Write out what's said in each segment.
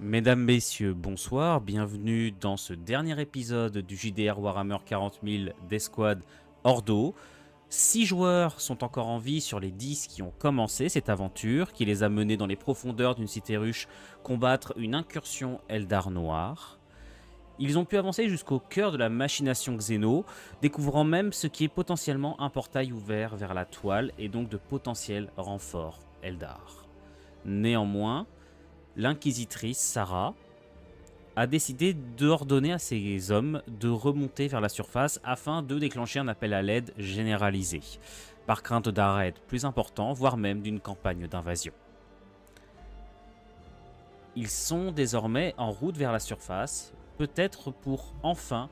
Mesdames, Messieurs, bonsoir, bienvenue dans ce dernier épisode du JDR Warhammer 40 000 d'Escouade Ordo. 6 joueurs sont encore en vie sur les 10 qui ont commencé cette aventure, qui les a menés dans les profondeurs d'une cité ruche combattre une incursion Eldar noire. Ils ont pu avancer jusqu'au cœur de la machination Xeno, découvrant même ce qui est potentiellement un portail ouvert vers la toile et donc de potentiels renforts Eldar. Néanmoins, l'inquisitrice Sarah a décidé d'ordonner à ses hommes de remonter vers la surface afin de déclencher un appel à l'aide généralisé, par crainte d'un raid plus important, voire même d'une campagne d'invasion. Ils sont désormais en route vers la surface, peut-être pour enfin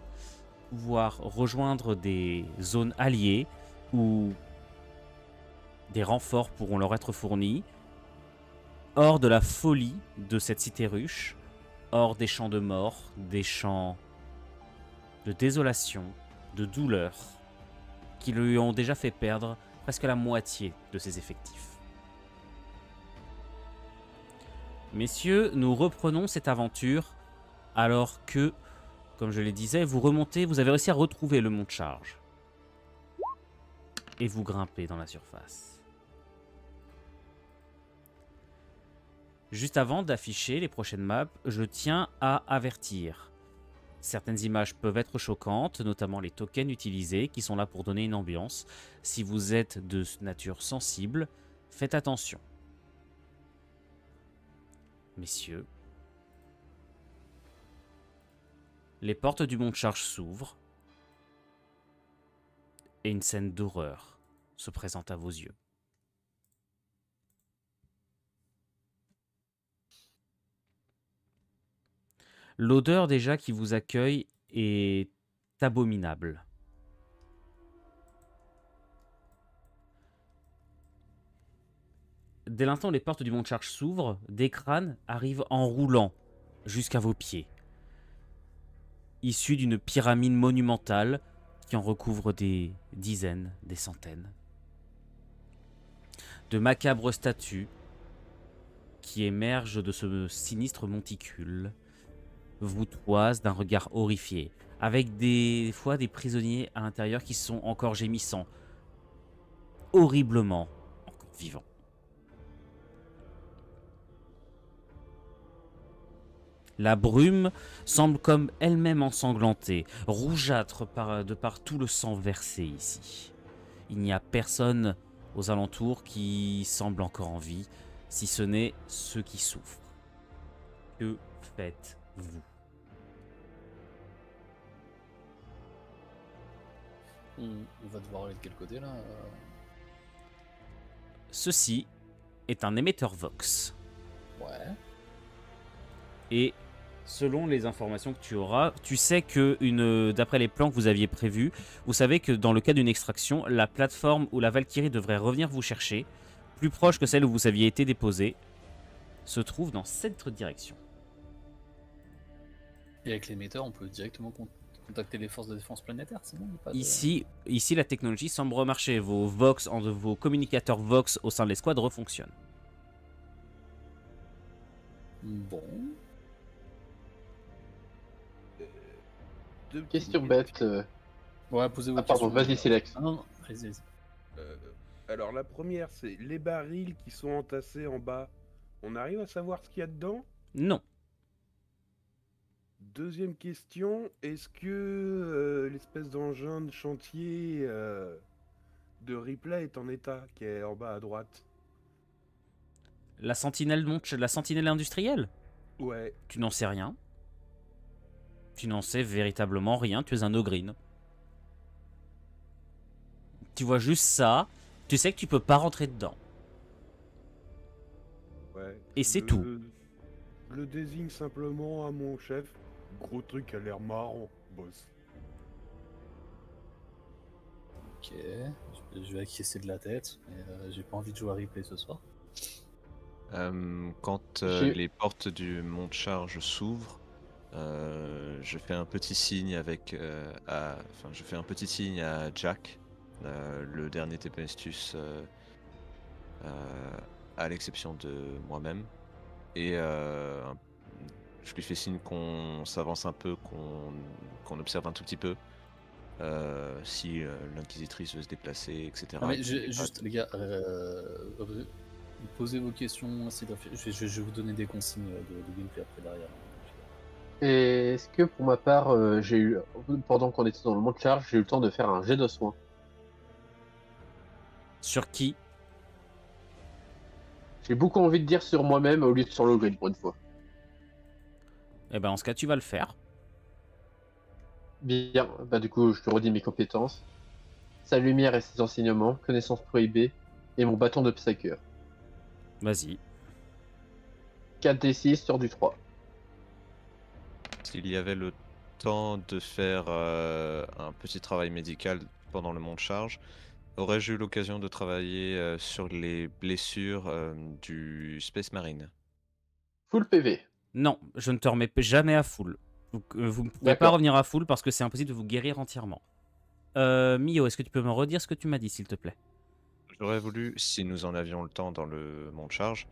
pouvoir rejoindre des zones alliées où des renforts pourront leur être fournis, hors de la folie de cette cité ruche, hors des champs de mort, des champs de désolation, de douleur, qui lui ont déjà fait perdre presque la moitié de ses effectifs. Messieurs, nous reprenons cette aventure alors que, comme je le disais, vous remontez, vous avez réussi à retrouver le mont de charge. Et vous grimpez dans la surface. Juste avant d'afficher les prochaines maps, je tiens à avertir. Certaines images peuvent être choquantes, notamment les tokens utilisés qui sont là pour donner une ambiance. Si vous êtes de nature sensible, faites attention. Messieurs, les portes du mont de charge s'ouvrent et une scène d'horreur se présente à vos yeux. L'odeur déjà qui vous accueille est abominable. Dès l'instant où les portes du mont de charge s'ouvrent, des crânes arrivent en roulant jusqu'à vos pieds, issus d'une pyramide monumentale qui en recouvre des dizaines, des centaines. De macabres statues qui émergent de ce sinistre monticule vous toisent d'un regard horrifié, avec des fois des prisonniers à l'intérieur qui sont encore gémissants, horriblement encore vivants. La brume semble comme elle-même ensanglantée, rougeâtre de par tout le sang versé ici. Il n'y a personne aux alentours qui semble encore en vie, si ce n'est ceux qui souffrent. Que faites-vous ? On va devoir aller de quel côté là Ceci est un émetteur Vox. Ouais. Et selon les informations que tu auras, tu sais que d'après les plans que vous aviez prévus, vous savez que dans le cas d'une extraction, la plateforme où la Valkyrie devrait revenir vous chercher, plus proche que celle où vous aviez été déposé, se trouve dans cette direction. Et avec l'émetteur, on peut directement contacter les forces de défense planétaire, c'est bon, pas de... Ici, la technologie semble remarcher. Vos communicateurs Vox au sein de l'escouade refonctionnent. Bon. Question bête. Ouais, posez-vous Ah pardon, vas-y Silex. Ah non, vas-y. Alors la première, c'est les barils qui sont entassés en bas. On arrive à savoir ce qu'il y a dedans? Non. Deuxième question, est-ce que l'espèce d'engin de chantier de Ripley est en état, qui est en bas à droite? La sentinelle industrielle? Ouais. Tu n'en sais rien. Tu n'en sais véritablement rien, tu es un Ogryn. Tu vois juste ça, tu sais que tu peux pas rentrer dedans. Ouais. Et c'est tout. Je le désigne simplement à mon chef. Gros truc a l'air marrant, boss. Ok, je vais acquiescer de la tête, mais j'ai pas envie de jouer à replay ce soir. Quand les portes du mont de charge s'ouvrent, je fais un petit signe je fais un petit signe à Jack, le dernier Tempestus, à l'exception de moi-même, et je lui fais signe qu'on s'avance un peu, qu'on observe un tout petit peu. Si l'inquisitrice veut se déplacer, etc. Non, mais juste, les gars, posez vos questions, essayez de réfléchir. Je vais vous donner des consignes de gameplay après derrière. Et est-ce que pour ma part, pendant qu'on était dans le monde charge, j'ai eu le temps de faire un jet de soins? Sur qui? J'ai beaucoup envie de dire sur moi-même au lieu de sur le grid pour une fois. Eh ben, en ce cas, tu vas le faire. Bien, bah du coup, je te redis mes compétences. Sa lumière et ses enseignements, connaissances prohibées, et mon bâton de psycheur. Vas-y. 4d6 sur du 3. S'il y avait le temps de faire un petit travail médical pendant le monde charge, aurais-je eu l'occasion de travailler sur les blessures du Space Marine? Full PV. Non, je ne te remets jamais à full. Vous ne pouvez pas D'accord. revenir à full parce que c'est impossible de vous guérir entièrement. Mio, est-ce que tu peux me redire ce que tu m'as dit, s'il te plaît? J'aurais voulu, si nous en avions le temps dans le monde charge,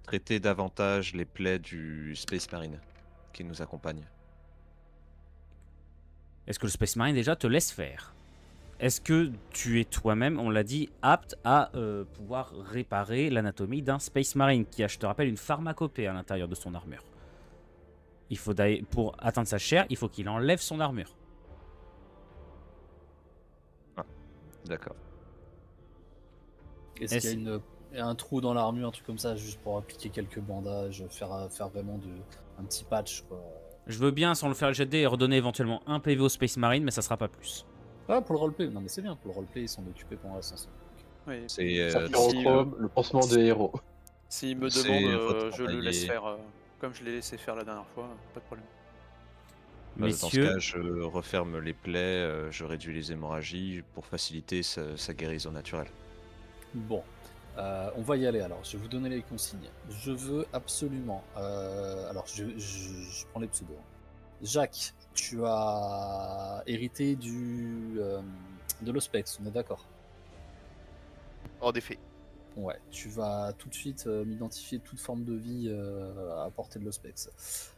traiter davantage les plaies du Space Marine qui nous accompagne. Est-ce que le Space Marine déjà te laisse faire? Est-ce que tu es toi-même, on l'a dit, apte à pouvoir réparer l'anatomie d'un Space Marine qui a, je te rappelle, une pharmacopée à l'intérieur de son armure? Il faut pour atteindre sa chair, il faut qu'il enlève son armure. D'accord. Est-ce qu'il y a un trou dans l'armure, un truc comme ça, juste pour appliquer quelques bandages, faire vraiment un petit patch, quoi. Je veux bien, sans le faire le jet de dés, et redonner éventuellement un PV au Space Marine, mais ça sera pas plus. Ah, pour le roleplay, non mais c'est bien, pour le roleplay, ils s'en occupaient pendant l'ascension. Oui. C'est Saphyrochrome, le pansement de héros. S'il me C'est demande, je le laisse retravaillé. faire comme je l'ai laissé faire la dernière fois, pas de problème. Dans ce Messieurs, cas, je referme les plaies, je réduis les hémorragies pour faciliter sa guérison naturelle. Bon, on va y aller alors, je vais vous donner les consignes. Je veux absolument... alors, je prends les pseudos. Jacques, tu as hérité de l'Ospex, on est d'accord? Hors des faits. Ouais, tu vas tout de suite m'identifier toute forme de vie à portée de l'Ospex.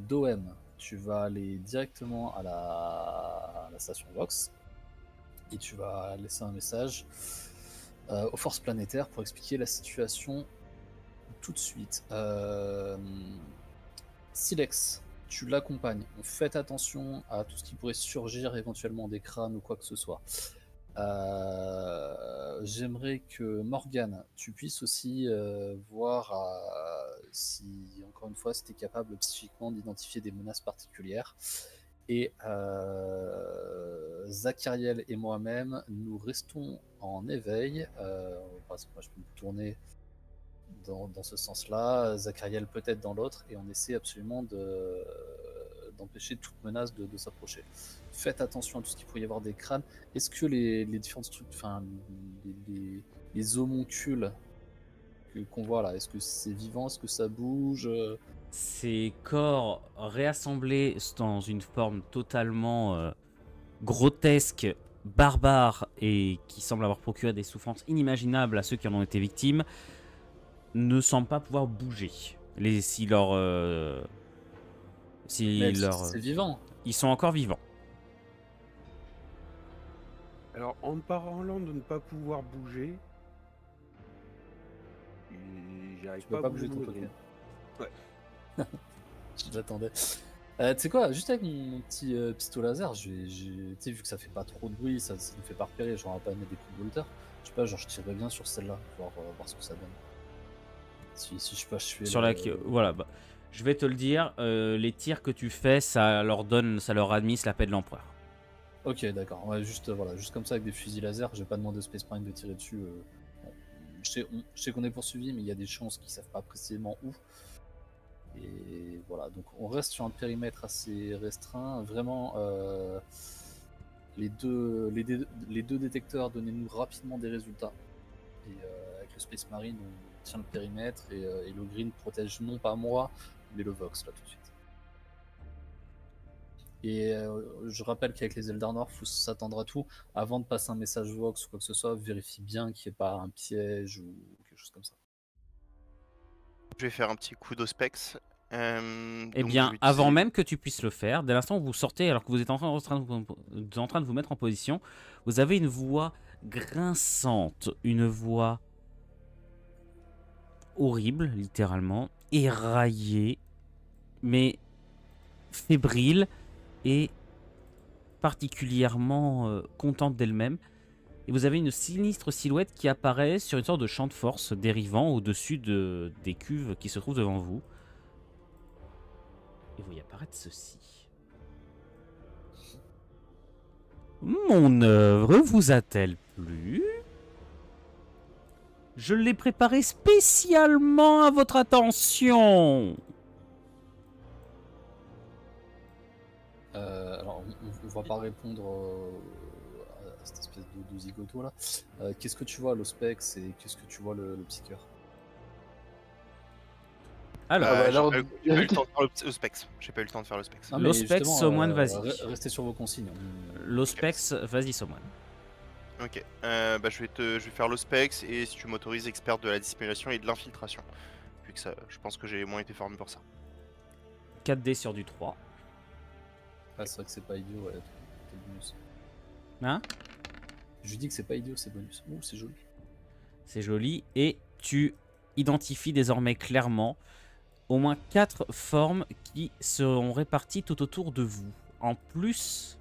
D'OM, tu vas aller directement à la station Vox et tu vas laisser un message aux forces planétaires pour expliquer la situation tout de suite. Silex, tu l'accompagnes. Faites attention à tout ce qui pourrait surgir éventuellement des crânes ou quoi que ce soit. J'aimerais que Morgane, tu puisses aussi voir si, encore une fois, si tu es capable psychiquement d'identifier des menaces particulières. Et Zachariel et moi-même, nous restons en éveil, parce que moi je peux me tourner dans ce sens-là, Zachariel peut-être dans l'autre, et on essaie absolument d'empêcher toute menace de s'approcher. Faites attention à tout ce qu'il pourrait y avoir des crânes. Est-ce que les différentes structures, enfin les homoncules qu'on voit là, est-ce que c'est vivant, est-ce que ça bouge? ces corps réassemblés dans une forme totalement grotesque, barbare et qui semble avoir procuré des souffrances inimaginables à ceux qui en ont été victimes, ne semblent pas pouvoir bouger. Si leur... C'est vivant. Ils sont encore vivants. Alors, en parlant de ne pas pouvoir bouger, j'arrive Tu peux pas pas à bouger bouger ton mon Pokémon. Ouais. J'attendais. Tu sais quoi, juste avec mon petit pistolet laser, tu sais, vu que ça fait pas trop de bruit, ça ne fait pas repérer, genre on va pas mettre des coups de bolter. Je sais pas, genre je tirerais bien sur celle-là, voir ce que ça donne. Si je sais pas, je fais. Sur voilà, bah, je vais te le dire, les tirs que tu fais, ça leur administre la paix de l'empereur. Ok, d'accord. Ouais, juste comme ça avec des fusils laser. Je vais pas demander au Space Marine de tirer dessus. Bon. Je sais qu'on est poursuivi, mais il y a des chances qu'ils savent pas précisément où. Et voilà, donc on reste sur un périmètre assez restreint. Vraiment, les deux détecteurs, donnez-nous rapidement des résultats. Et avec le Space Marine, on tient le périmètre et le Green protège non pas moi, mais le Vox là tout de suite. Et je rappelle qu'avec les Eldarnor, il faut s'attendre à tout. Avant de passer un message Vox ou quoi que ce soit, vérifie bien qu'il n'y ait pas un piège ou quelque chose comme ça. Je vais faire un petit coup d'Ospex Eh Donc, bien, je vais avant utiliser- même que tu puisses le faire, dès l'instant où vous sortez, alors que vous êtes en train de vous mettre en position, vous avez une voix grinçante, une voix horrible, littéralement, éraillée, mais fébrile et particulièrement contente d'elle-même. Et vous avez une sinistre silhouette qui apparaît sur une sorte de champ de force dérivant au-dessus des cuves qui se trouvent devant vous. Et vous y apparaître ceci. Mon œuvre vous a-t-elle plu? Je l'ai préparée spécialement à votre attention. Alors, on va pas répondre à cette espèce de zigoto là. Qu'est-ce que tu vois, l'Ospex, et qu'est-ce que tu vois, le Psyker? Alors, bah, alors, j'ai pas eu le temps de faire le specs. J'ai pas eu le temps de faire le specs. Non, mais L'Ospex, justement, Someone, vas-y. Restez sur vos consignes. l'Ospex, vas-y, Someone. Ok, bah, je vais faire le specs et si tu m'autorises, expert de la dissimulation et de l'infiltration. Vu que ça, je pense que j'ai moins été formé pour ça. 4D sur du 3. Ah, c'est vrai que c'est pas idiot, ouais. C'est bonus. Hein? Je lui dis que c'est pas idiot, c'est bonus. Ouh, c'est joli. C'est joli. Et tu identifies désormais clairement au moins 4 formes qui seront réparties tout autour de vous. En plus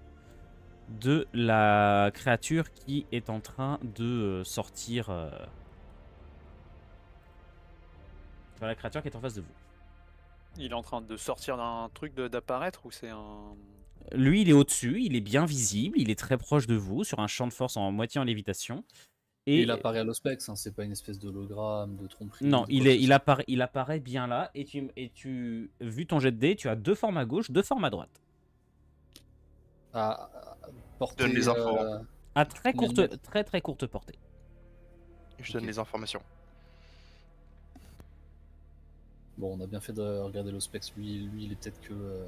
de la créature qui est en train de sortir. La créature qui est en face de vous. Il est en train de sortir d'un truc d'apparaître ou c'est un. Lui, il est au-dessus, il est bien visible, il est très proche de vous, sur un champ de force en moitié en lévitation. Et il apparaît à l'Ospex, hein, c'est pas une espèce d'hologramme, de tromperie. Non, de quoi que ce soit. il apparaît bien là, et vu ton jet de dés, tu as 2 formes à gauche, 2 formes à droite. Portée, Donne les infos. À très Combien de courte, très courte portée. Je donne Ok. les informations. Bon, on a bien fait de regarder l'Ospex. Lui, il est peut-être que.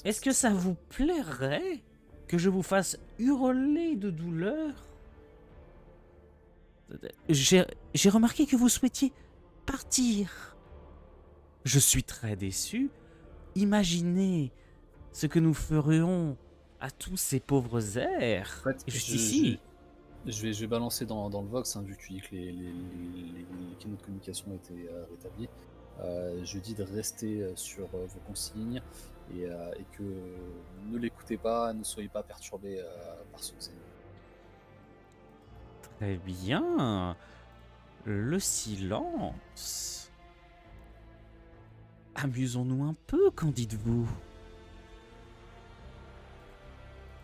Est-ce que ça vous plairait que je vous fasse hurler de douleur? J'ai remarqué que vous souhaitiez partir. Je suis très déçu. Imaginez ce que nous ferions à tous ces pauvres airs. En fait, Juste ici. Je vais balancer dans le Vox, hein, vu que tu dis que les canaux de communication étaient rétablis. Je dis de rester sur vos consignes et que ne l'écoutez pas, ne soyez pas perturbés par ce que c'est. Très bien. Le silence. Amusons-nous un peu, qu'en dites-vous?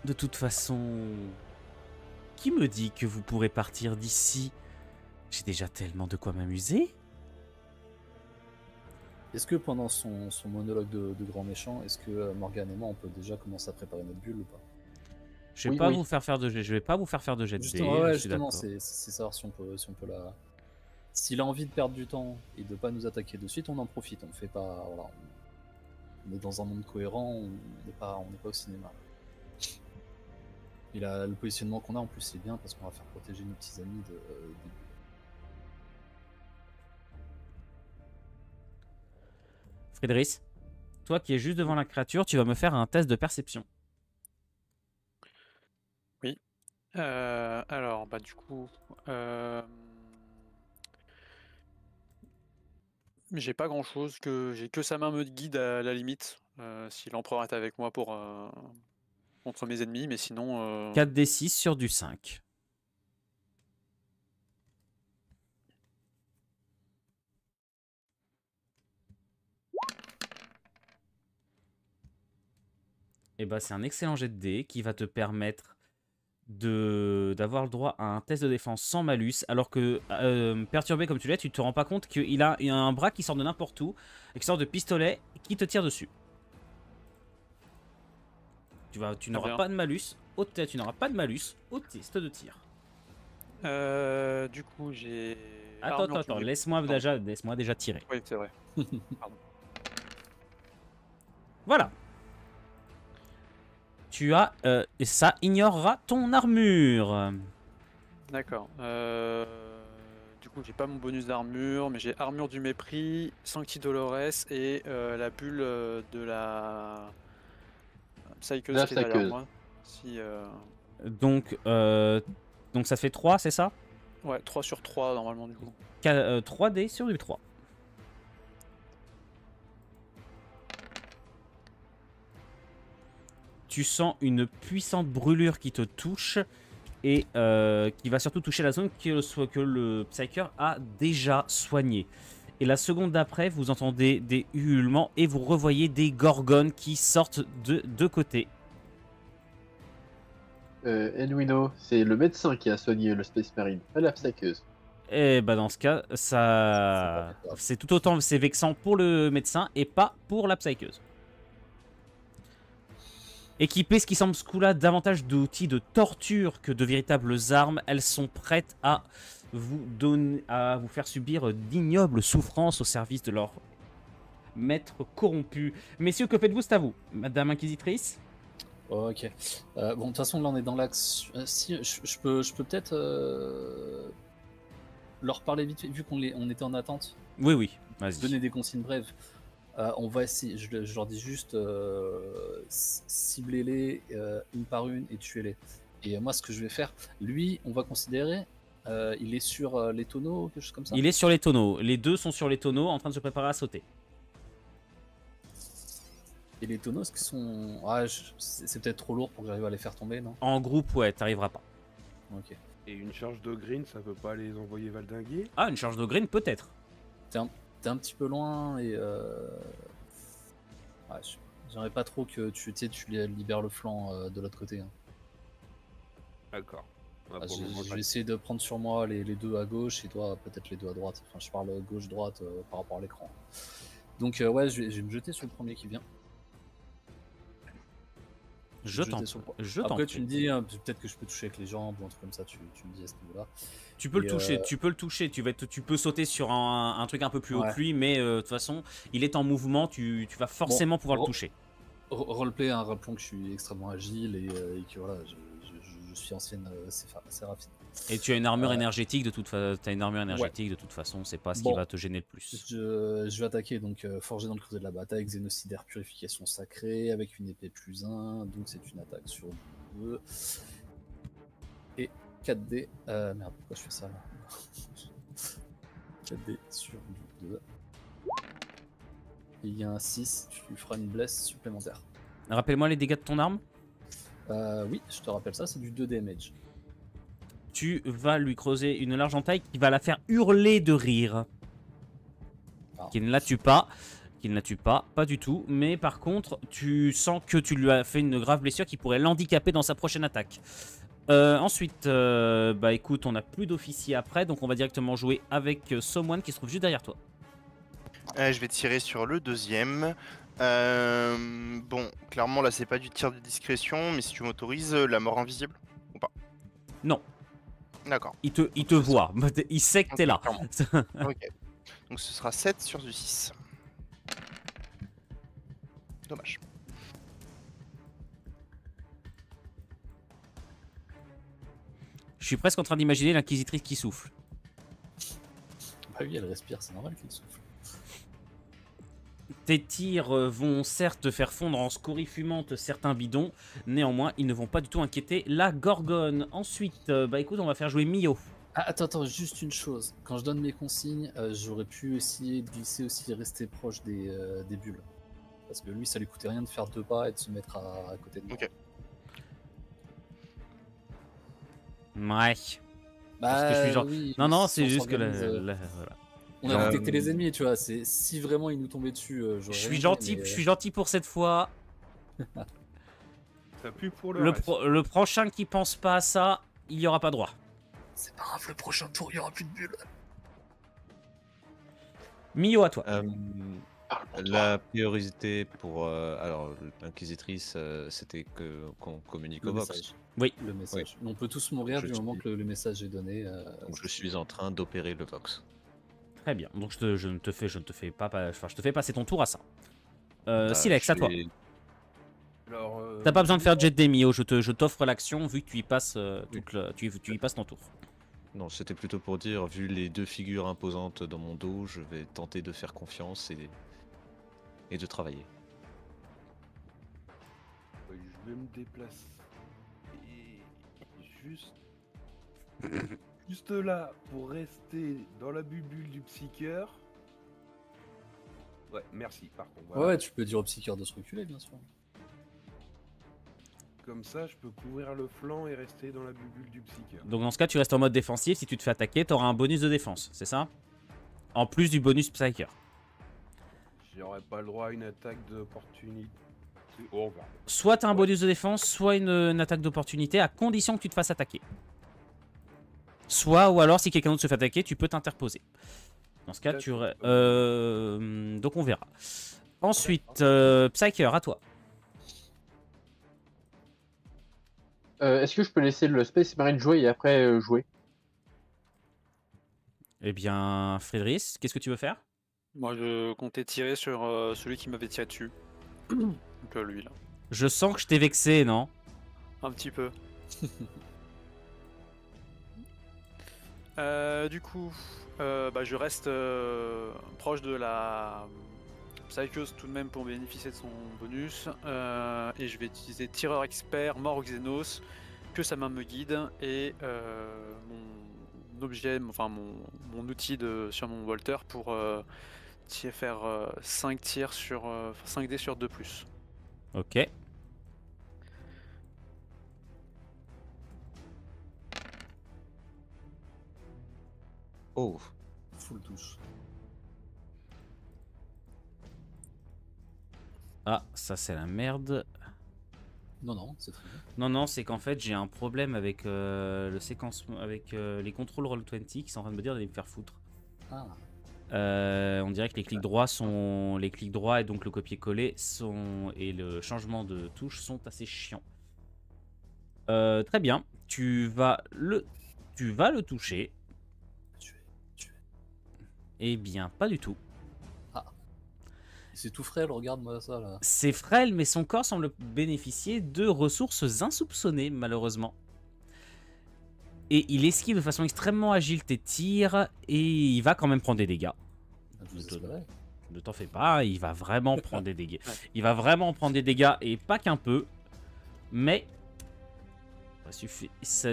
De toute façon, qui me dit que vous pourrez partir d'ici? J'ai déjà tellement de quoi m'amuser. Est-ce que pendant son monologue de grand méchant, est-ce que Morgane et moi on peut déjà commencer à préparer notre bulle ou pas? Je vais Oui, pas oui. vous faire faire de jet. Je vais pas vous faire faire de jet de dés, Justement, ouais, je suis justement, d'accord. c'est savoir si on peut la. S'il a envie de perdre du temps et de pas nous attaquer de suite, on en profite. On fait pas. Voilà, on est dans un monde cohérent, on n'est pas au cinéma. Et le positionnement qu'on a en plus c'est bien parce qu'on va faire protéger nos petits amis des bulles. Frédéric, toi qui es juste devant la créature, tu vas me faire un test de perception. Alors, bah du coup, j'ai pas grand chose, j'ai que sa main me guide à la limite, si l'empereur est avec moi pour contre mes ennemis, mais sinon. 4d6 sur du 5. Et bah c'est un excellent jet de dés qui va te permettre d'avoir le droit à un test de défense sans malus, alors que perturbé comme tu l'es, tu te rends pas compte qu'il a un bras qui sort de n'importe où, et qui sort de pistolet qui te tire dessus. Tu n'auras bien. pas de malus au tu n'auras pas de malus au test de tir. Du coup, j'ai. Attends, laisse-moi déjà tirer. Oui, c'est vrai. Voilà. Et ça ignorera ton armure. D'accord. Du coup, j'ai pas mon bonus d'armure, mais j'ai armure du mépris, Sancti Dolores et la bulle de la psycheuse La qui est derrière psycheuse. moi. Si, Donc ça fait 3, c'est ça? ouais, 3 sur 3 normalement du coup. 3D sur du 3. Tu sens une puissante brûlure qui te touche et qui va surtout toucher la zone que le Psyker a déjà soignée. Et la seconde d'après, vous entendez des ululements et vous revoyez des gorgones qui sortent de deux côtés. Enwino, c'est le médecin qui a soigné le Space Marine, pas la psycheuse. Et bah dans ce cas, ça c'est tout autant c'est vexant pour le médecin et pas pour la psycheuse. Équipées, ce qui semble ce coup-là davantage d'outils de torture que de véritables armes, elles sont prêtes à vous faire subir d'ignobles souffrances au service de leur maître corrompu. Messieurs, que faites-vous? C'est à vous, Madame Inquisitrice. Ok. Bon, de toute façon, là, on est dans l'axe. Si, je peux peut-être leur parler vite fait, vu on était en attente. Oui, oui, vas-y. Donner des consignes brèves. On va essayer. Je leur dis juste ciblez-les une par une et tuez-les. Et moi, ce que je vais faire, lui, on va considérer. Il est sur les tonneaux, quelque chose comme ça. Il est sur les tonneaux. Les deux sont sur les tonneaux en train de se préparer à sauter. Et les tonneaux, est-ce qu'ils sont. Ah, c'est peut-être trop lourd pour que j'arrive à les faire tomber, non? En groupe, ouais, t'arriveras pas. Ok. Et une charge de green, ça peut pas les envoyer valdinguer? Ah, une charge de green, peut-être. T'es un petit peu loin et. Ouais, j'aimerais pas trop que tu libères le flanc de l'autre côté. Hein. D'accord. Ah, Ah, pour le moment, je vais essayer de prendre sur moi les deux à gauche et toi peut-être les deux à droite. Enfin, je parle gauche-droite par rapport à l'écran. Donc, ouais, je vais me jeter sur le premier qui vient. Je t'en Après, tu me dis, hein, peut-être que je peux toucher avec les jambes ou un truc comme ça, tu me dis à ce niveau-là. Tu peux le toucher, tu peux le toucher. Tu peux sauter sur un truc un peu plus haut que lui, mais de toute façon, il est en mouvement, tu vas forcément pouvoir le toucher. Roleplay, hein, rappelons que je suis extrêmement agile et que voilà, je suis ancienne, c'est rapide. Et tu as une armure énergétique de toute façon. De toute façon, c'est pas ce qui va te gêner le plus. Je vais attaquer donc forgé dans le creuset de la bataille, xénocidaire, purification sacrée avec une épée +1, donc c'est une attaque sur 2 et 4D. Merde, pourquoi je fais ça là? 4D sur 2. Il y a un 6, tu lui feras une blesse supplémentaire. Rappelle-moi les dégâts de ton arme. Oui, je te rappelle ça, c'est du 2 damage. Tu vas lui creuser une large entaille qui va la faire hurler de rire. Qui ne la tue pas. Pas du tout. Mais par contre, tu sens que tu lui as fait une grave blessure qui pourrait l'handicaper dans sa prochaine attaque. Ensuite, bah écoute, on n'a plus d'officier après, donc on va directement jouer avec Someone qui se trouve juste derrière toi. Je vais tirer sur le deuxième. Bon, clairement là c'est pas du tir de discrétion, mais si tu m'autorises, la mort invisible ou pas? Non. D'accord. Il te voit, il sait que t'es là. Ok. Donc ce sera 7 sur du 6. Dommage. Je suis presque en train d'imaginer l'inquisitrice qui souffle. Bah oui, elle respire, c'est normal qu'elle souffle. Tes tirs vont certes faire fondre en scorie fumante certains bidons, néanmoins ils ne vont pas du tout inquiéter la gorgone. Ensuite, bah écoute, on va faire jouer Mio. Ah, attends, juste une chose. Quand je donne mes consignes, j'aurais pu essayer de glisser aussi, rester proche des bulles. Parce que lui, ça lui coûtait rien de faire 2 pas et de se mettre à côté de moi. Ok. Ouais. Bah, Parce que je suis genre... oui, non, si c'est on juste que s'organise, voilà. On a détecté les ennemis, tu vois. Si vraiment ils nous tombaient dessus, Je suis gentil pour cette fois. Ça pue pour le reste. Le prochain qui pense pas à ça, il y aura pas droit. C'est pas grave, le prochain tour, il y aura plus de bulles. Mio, à toi. La priorité pour alors l'inquisitrice, c'était qu'on communique au Vox. Oui. Le message. On peut tous mourir du moment que le message est donné. Donc je suis en train d'opérer le Vox. Très bien. Donc je ne te fais passer ton tour à ça. Silex, à toi. T'as pas besoin de faire jet des Mio, je t'offre l'action vu que tu y passes tu y passes ton tour. Non, c'était plutôt pour dire, vu les deux figures imposantes dans mon dos, je vais tenter de faire confiance et de travailler. Ouais, je vais me déplacer. Juste... juste là, pour rester dans la bulle du psycheur. Ouais, merci, par contre. Voilà. Ouais, tu peux dire au psychiatre de se reculer, bien sûr. Comme ça, je peux couvrir le flanc et rester dans la bulle du psycheur. Donc dans ce cas, tu restes en mode défensif. Si tu te fais attaquer, tu auras un bonus de défense, c'est ça? En plus du bonus Psyker. J'aurais pas le droit à une attaque d'opportunité. Oh, pardon. Soit tu as un bonus de défense, soit une attaque d'opportunité, à condition que tu te fasses attaquer. Soit, ou alors, si quelqu'un d'autre se fait attaquer, tu peux t'interposer. Dans ce cas, donc on verra. Ensuite, Psyker, à toi. Est-ce que je peux laisser le Space Marine jouer et après jouer? Eh bien, Friedrich, qu'est-ce que tu veux faire? Moi, je comptais tirer sur celui qui m'avait tiré dessus. Donc lui, là. Je sens que je t'ai vexé, non? Un petit peu. Du coup, je reste proche de la Psycheuse tout de même pour bénéficier de son bonus. Et je vais utiliser tireur expert, mort Xenos, que sa main me guide, et mon objet, enfin mon outil sur mon Walter pour faire 5 tirs sur 5 dés sur 2+. Ok. Oh, Full touche. Ah, ça c'est la merde. Non, c'est très bien. Non, c'est qu'en fait j'ai un problème avec le séquencement, avec les contrôles Roll20 qui sont en train de me dire d'aller me faire foutre. Ah, On dirait que les clics droits et donc le copier-coller et le changement de touche sont assez chiants. Très bien, tu vas le toucher. tu es. Eh bien, pas du tout. C'est tout frêle, regarde-moi ça là. C'est frêle, mais son corps semble bénéficier de ressources insoupçonnées, malheureusement. Et il esquive de façon extrêmement agile tes tirs, et il va quand même prendre des dégâts. Ne t'en fais pas, il va vraiment prendre des dégâts. Il va vraiment prendre des dégâts, et pas qu'un peu. Mais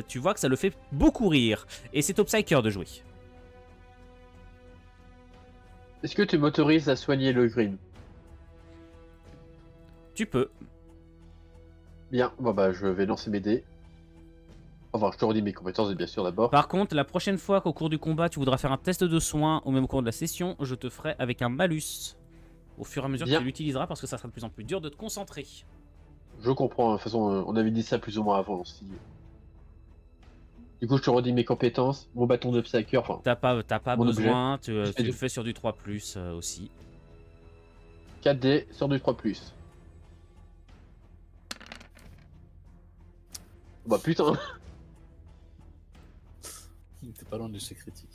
tu vois que ça le fait beaucoup rire. Et c'est au Psyker de jouer. Est-ce que tu m'autorises à soigner le green? Tu peux. Bien, bon bah je vais lancer mes dés. Enfin, je te redis mes compétences bien sûr d'abord. Par contre, la prochaine fois qu'au cours du combat, tu voudras faire un test de soin au même cours de la session, je te ferai avec un malus. Au fur et à mesure que tu l'utiliseras, parce que ça sera de plus en plus dur de te concentrer. Je comprends, de toute façon, on avait dit ça plus ou moins avant aussi. Du coup, je te redis mes compétences, mon bâton de Psyker, enfin... T'as pas mon besoin, tu le fais fais sur du 3+, aussi. 4D sur du 3+. Bah putain. T'es pas loin de l'échec critique.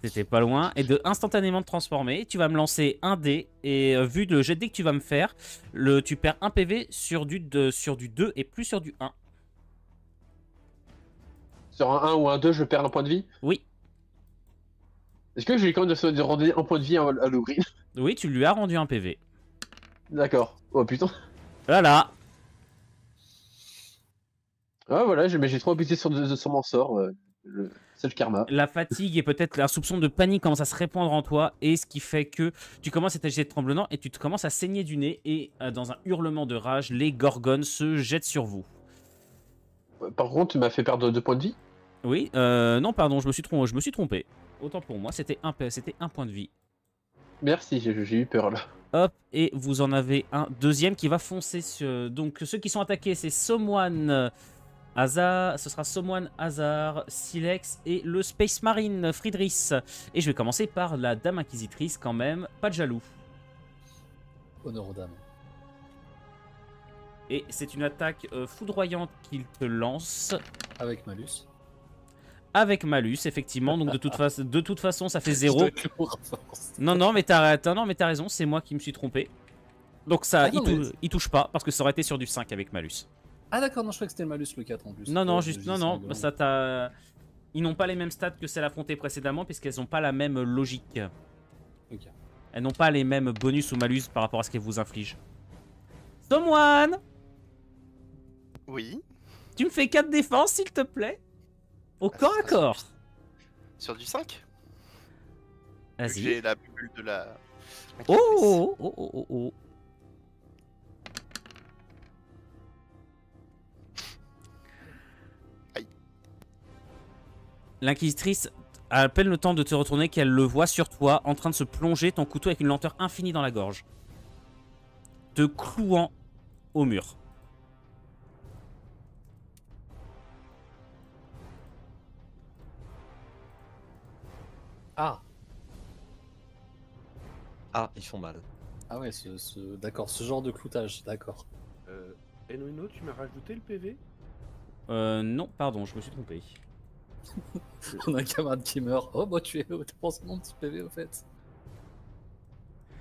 T'étais pas loin. Et de instantanément te transformer, tu vas me lancer un dé. Et vu le jet de dé que tu vas me faire, tu perds 1 PV sur du 2 et plus sur du 1. Sur un 1 ou un 2, je perds un point de vie? Oui. Est-ce que j'ai quand même de rendre un point de vie à l'Ogreen? Oui, tu lui as rendu un PV. D'accord. Oh putain. Voilà. Ah voilà, mais j'ai trop abusé sur mon sort. C'est le karma. La fatigue et peut-être un soupçon de panique commence à se répandre en toi. Et ce qui fait que tu commences à t'agiter de tremblement et tu te commences à saigner du nez. Et dans un hurlement de rage, les gorgones se jettent sur vous. Par contre, tu m'as fait perdre 2 points de vie? Oui, non, pardon, je me suis trompé. Autant pour moi, c'était un point de vie. Merci, j'ai eu peur là. Hop, et vous en avez un deuxième qui va foncer sur... Donc ceux qui sont attaqués, c'est Someone Hazard, ce sera Someone Hazard, Silex et le Space Marine Friedrich. Et je vais commencer par la Dame Inquisitrice quand même, pas de jaloux. Honneur aux dames. Et c'est une attaque foudroyante qu'il te lance. Avec malus. Avec malus, effectivement, donc de toute façon ça fait 0. Non, mais t'as raison, c'est moi qui me suis trompé. Donc ça, il touche pas, parce que ça aurait été sur du 5 avec malus. Ah d'accord, non, je croyais que c'était le malus le 4 en plus. Non, ça t'a... Ils n'ont pas les mêmes stats que celles affrontées précédemment, puisqu'elles n'ont pas la même logique. Ok. Elles n'ont pas les mêmes bonus ou malus par rapport à ce qu'elles vous infligent. Someone, Oui. tu me fais 4 défenses, s'il te plaît? Au corps à corps. Sur du 5. Vas-y. J'ai la bulle de la. Oh, oh, oh, oh, oh. Aïe. L'inquisitrice a à peine le temps de te retourner qu'elle le voit sur toi, en train de se plonger ton couteau avec une lenteur infinie dans la gorge, te clouant au mur. Ah. Ah, ils font mal. Ah ouais, d'accord, ce genre de cloutage, d'accord. Enwino, tu m'as rajouté le PV? Non, pardon, je me suis trompé. On a un camarade qui meurt. Oh bah tu es t'as pensé mon petit PV au fait.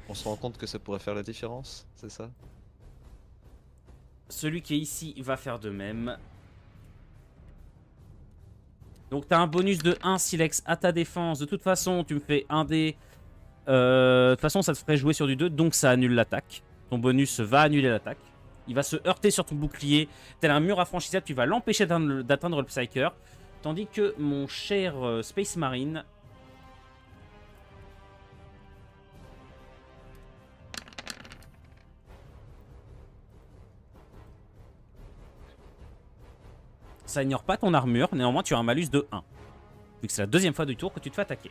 On se rend compte que ça pourrait faire la différence, c'est ça? Celui qui est ici va faire de même. Donc t'as un bonus de 1 Silex à ta défense. De toute façon, tu me fais un dé. De toute façon, ça te ferait jouer sur du 2, donc ça annule l'attaque. Ton bonus va annuler l'attaque. Il va se heurter sur ton bouclier. Tel un mur infranchissable, tu vas l'empêcher d'atteindre le Psyker. Tandis que mon cher Space Marine... Ça ignore pas ton armure, néanmoins tu as un malus de 1. Vu que c'est la deuxième fois du tour que tu te fais attaquer.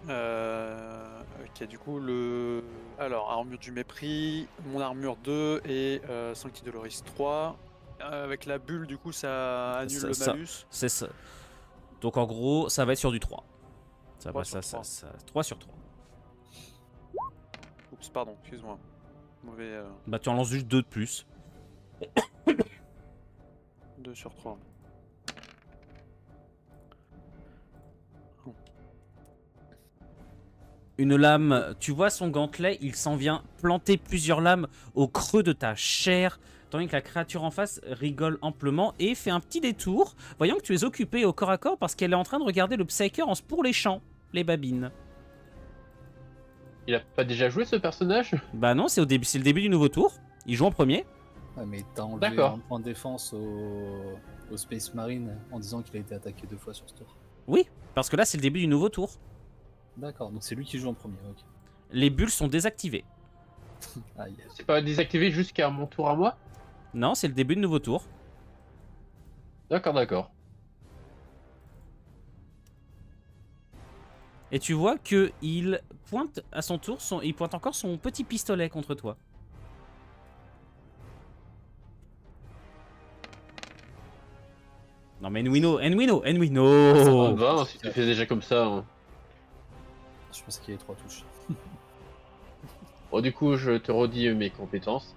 Ok, du coup, Alors, armure du mépris, mon armure 2 et Sancti Doloris 3. Avec la bulle, du coup, ça annule le malus. C'est ça. Donc en gros, ça va être sur du 3. 3 sur 3. 3 sur 3. Oups, pardon, excuse-moi. Mauvais. Bah tu en lances juste 2 de plus. 2 sur 3. Une lame, tu vois son gantelet, il s'en vient planter plusieurs lames au creux de ta chair, tandis que la créature en face rigole amplement et fait un petit détour, voyant que tu es occupé au corps à corps parce qu'elle est en train de regarder le Psyker en pour les champs, les babines. Il a pas déjà joué ce personnage? Bah non, c'est le début du nouveau tour, il joue en premier. Ah mais t'as enlevé D'accord. un point de défense au Space Marine en disant qu'il a été attaqué 2 fois sur ce tour. Oui, parce que là c'est le début du nouveau tour. D'accord, donc c'est lui qui joue en premier, ok. Les bulles sont désactivées. Aïe. C'est pas désactivé jusqu'à mon tour à moi? Non, c'est le début de nouveau tour. D'accord, d'accord. Et tu vois que il pointe à son tour, il pointe encore son petit pistolet contre toi. Non mais Enwino. Ça va, si tu le fais déjà comme ça. Hein. Je pense qu'il y a 3 touches. Bon, du coup, je te redis mes compétences.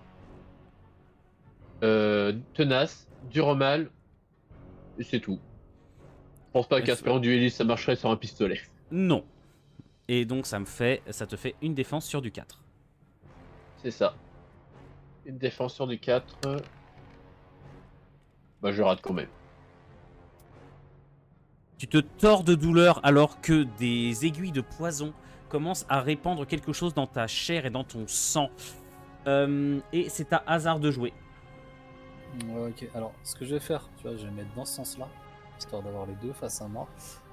Tenace, dur au mal, et c'est tout. Je pense pas qu'Asper en dueliste ça marcherait sur un pistolet. Non. Et donc ça te fait une défense sur du 4. C'est ça. Une défense sur du 4. Bah, je rate quand même. Tu te tords de douleur alors que des aiguilles de poison commencent à répandre quelque chose dans ta chair et dans ton sang. Et c'est à hasard de jouer. Ouais, ok, alors ce que je vais faire, tu vois, je vais me mettre dans ce sens-là, histoire d'avoir les deux face à moi,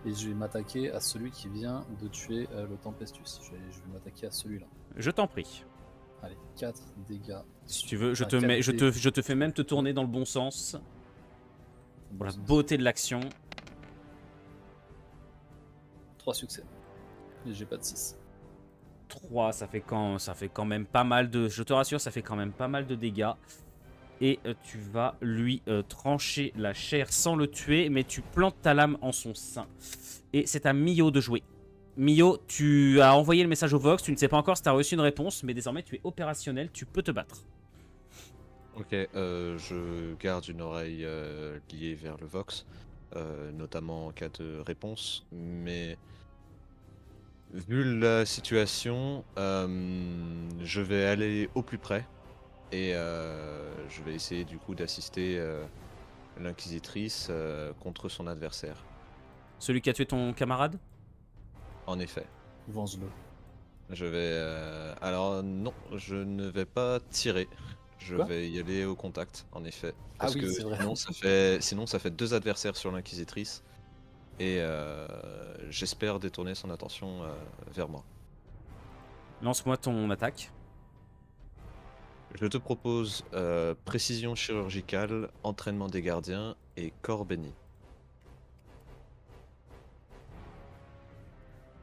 et je vais m'attaquer à celui qui vient de tuer le Tempestus. Je vais m'attaquer à celui-là. Je t'en prie. Allez, 4 dégâts. Si tu veux, je Enfin, te fais même te tourner dans le bon sens. Pour la beauté de l'action. 3 succès. Et j'ai pas de 6. 3, ça fait quand même pas mal de... Je te rassure, ça fait quand même pas mal de dégâts. Et tu vas lui trancher la chair sans le tuer, mais tu plantes ta lame en son sein. Et c'est à Mio de jouer. Mio, tu as envoyé le message au Vox, tu ne sais pas encore si tu as reçu une réponse, mais désormais tu es opérationnel, tu peux te battre. Ok, je garde une oreille liée vers le Vox, notamment en cas de réponse, mais vu la situation, je vais aller au plus près et je vais essayer du coup d'assister l'inquisitrice contre son adversaire. Celui qui a tué ton camarade? En effet. Venge-le. Je vais... Alors non, je ne vais pas tirer. Je Quoi vais y aller au contact, en effet. Ah Parce oui, que c'est vrai. sinon ça fait 2 adversaires sur l'inquisitrice. Et j'espère détourner son attention vers moi. Lance-moi ton attaque. Je te propose précision chirurgicale, entraînement des gardiens et corps béni.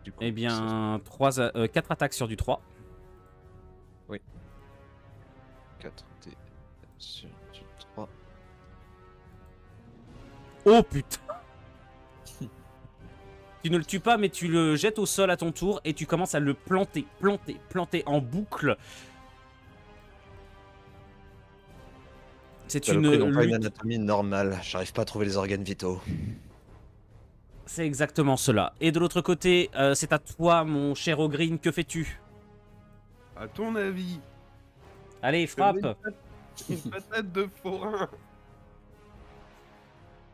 Du coup, Eh bien, 4 attaques sur du 3. 4 D sur du 3. Oh putain! Tu ne le tues pas, mais tu le jettes au sol à ton tour et tu commences à le planter en boucle. C'est une N'ont pas une lutte. anatomie normale, j'arrive pas à trouver les organes vitaux. C'est exactement cela. Et de l'autre côté, c'est à toi, mon cher Ogryn, que fais-tu? À ton avis, Allez, je mets frappe! une patate de forain.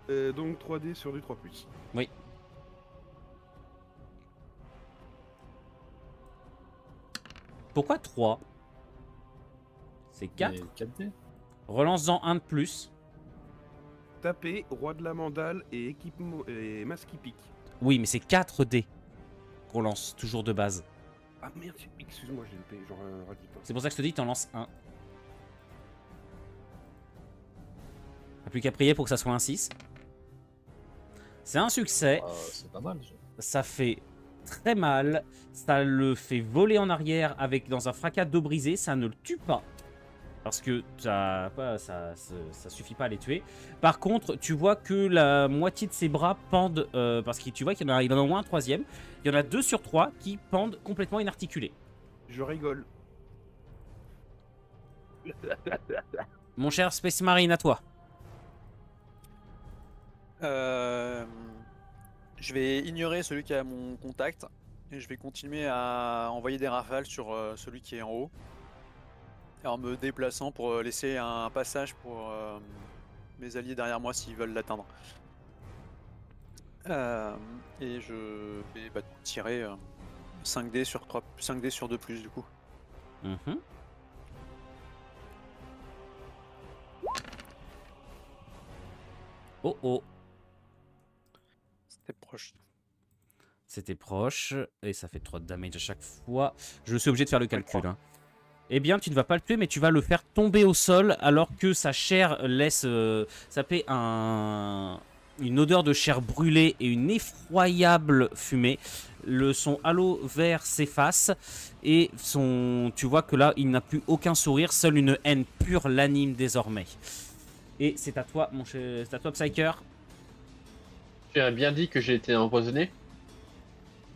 Donc 3D sur du 3+. Oui. Pourquoi 3? C'est 4. Et 4D. Relance-en un de plus. Taper, roi de la mandale et équipement et masque qui pique. Oui, mais c'est 4 dés qu'on lance, toujours de base. Ah merde, excuse-moi, j'ai loupé, genre radis pas. C'est pour ça que je te dis, t'en lances un. T'as plus qu'à prier pour que ça soit un 6. C'est un succès. C'est pas mal. Ça fait très mal. Ça le fait voler en arrière avec dans un fracas d'eau brisée. Ça ne le tue pas. Parce que ça suffit pas à les tuer. Par contre, tu vois que la moitié de ses bras pendent. Parce que tu vois qu'il en a au moins un troisième. Il y en a 2 sur 3 qui pendent complètement inarticulés. Je rigole. Mon cher Space Marine, à toi. Je vais ignorer celui qui a mon contact et je vais continuer à envoyer des rafales sur celui qui est en haut. En me déplaçant pour laisser un passage pour mes alliés derrière moi s'ils veulent l'atteindre. Et je vais tirer 5D sur 3, 5D sur 2 plus du coup. Mhm. Oh oh. C'était proche. C'était proche. Et ça fait 3 de damage à chaque fois. Je suis obligé de faire le calcul. Hein. Eh bien, tu ne vas pas le tuer, mais tu vas le faire tomber au sol alors que sa chair laisse saper une odeur de chair brûlée et une effroyable fumée. Son halo vert s'efface et tu vois que là, il n'a plus aucun sourire, seule une haine pure l'anime désormais. Et c'est à toi, c'est à toi, Psyker. Tu as bien dit que j'ai été empoisonné.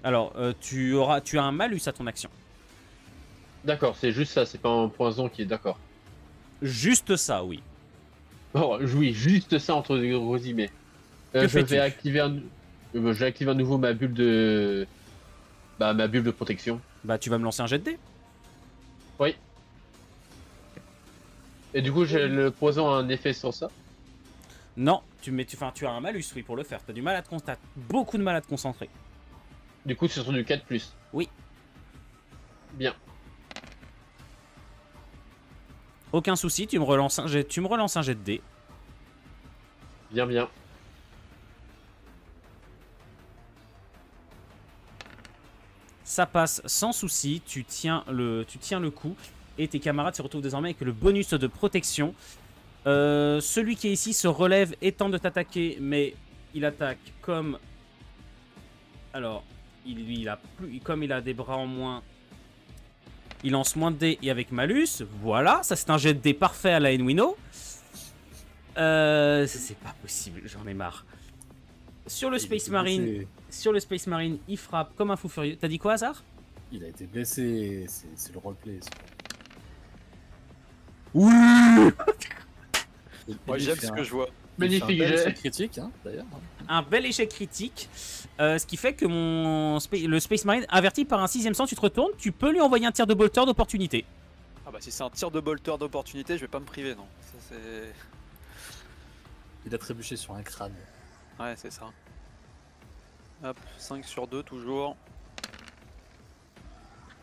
Alors, tu as un malus à ton action. D'accord, c'est juste ça, c'est pas un poison qui est d'accord. Juste ça, oui. Oh, oui, juste ça entre gros guillemets. Je vais activer je vais activer à nouveau ma bulle de... ma bulle de protection. Bah, tu vas me lancer un jet de dés. Oui. Et du coup, j'ai le poison a un effet sur ça. Non, tu as un malus, oui, pour le faire. T'as du mal à t'as beaucoup de mal à te concentrer. Du coup, c'est sur du 4+. Oui. Bien. Aucun souci, tu me relances un jet de dés. Bien, bien. Ça passe sans souci, tu tiens le coup et tes camarades se retrouvent désormais avec le bonus de protection. Celui qui est ici se relève et tente de t'attaquer, mais il attaque comme... Alors, comme il a des bras en moins, il lance moins de dés et avec malus. Voilà, ça c'est un jet de dés parfait à la Enwino. C'est pas possible, j'en ai marre. Sur le Space Marine, il frappe comme un fou furieux. T'as dit quoi, Hazard? Il a été blessé, c'est le roleplay. Oui. Moi j'aime ce que je vois. Magnifique, un bel échec critique, hein, d'ailleurs. Un bel échec critique. Ce qui fait que le Space Marine, averti par un 6ème sens, tu te retournes, tu peux lui envoyer un tir de bolter d'opportunité. Ah bah si c'est un tir de bolter d'opportunité, je vais pas me priver, non. Ça, c'est... Il a trébuché sur un crâne. Ouais, c'est ça. Hop, 5 sur 2 toujours.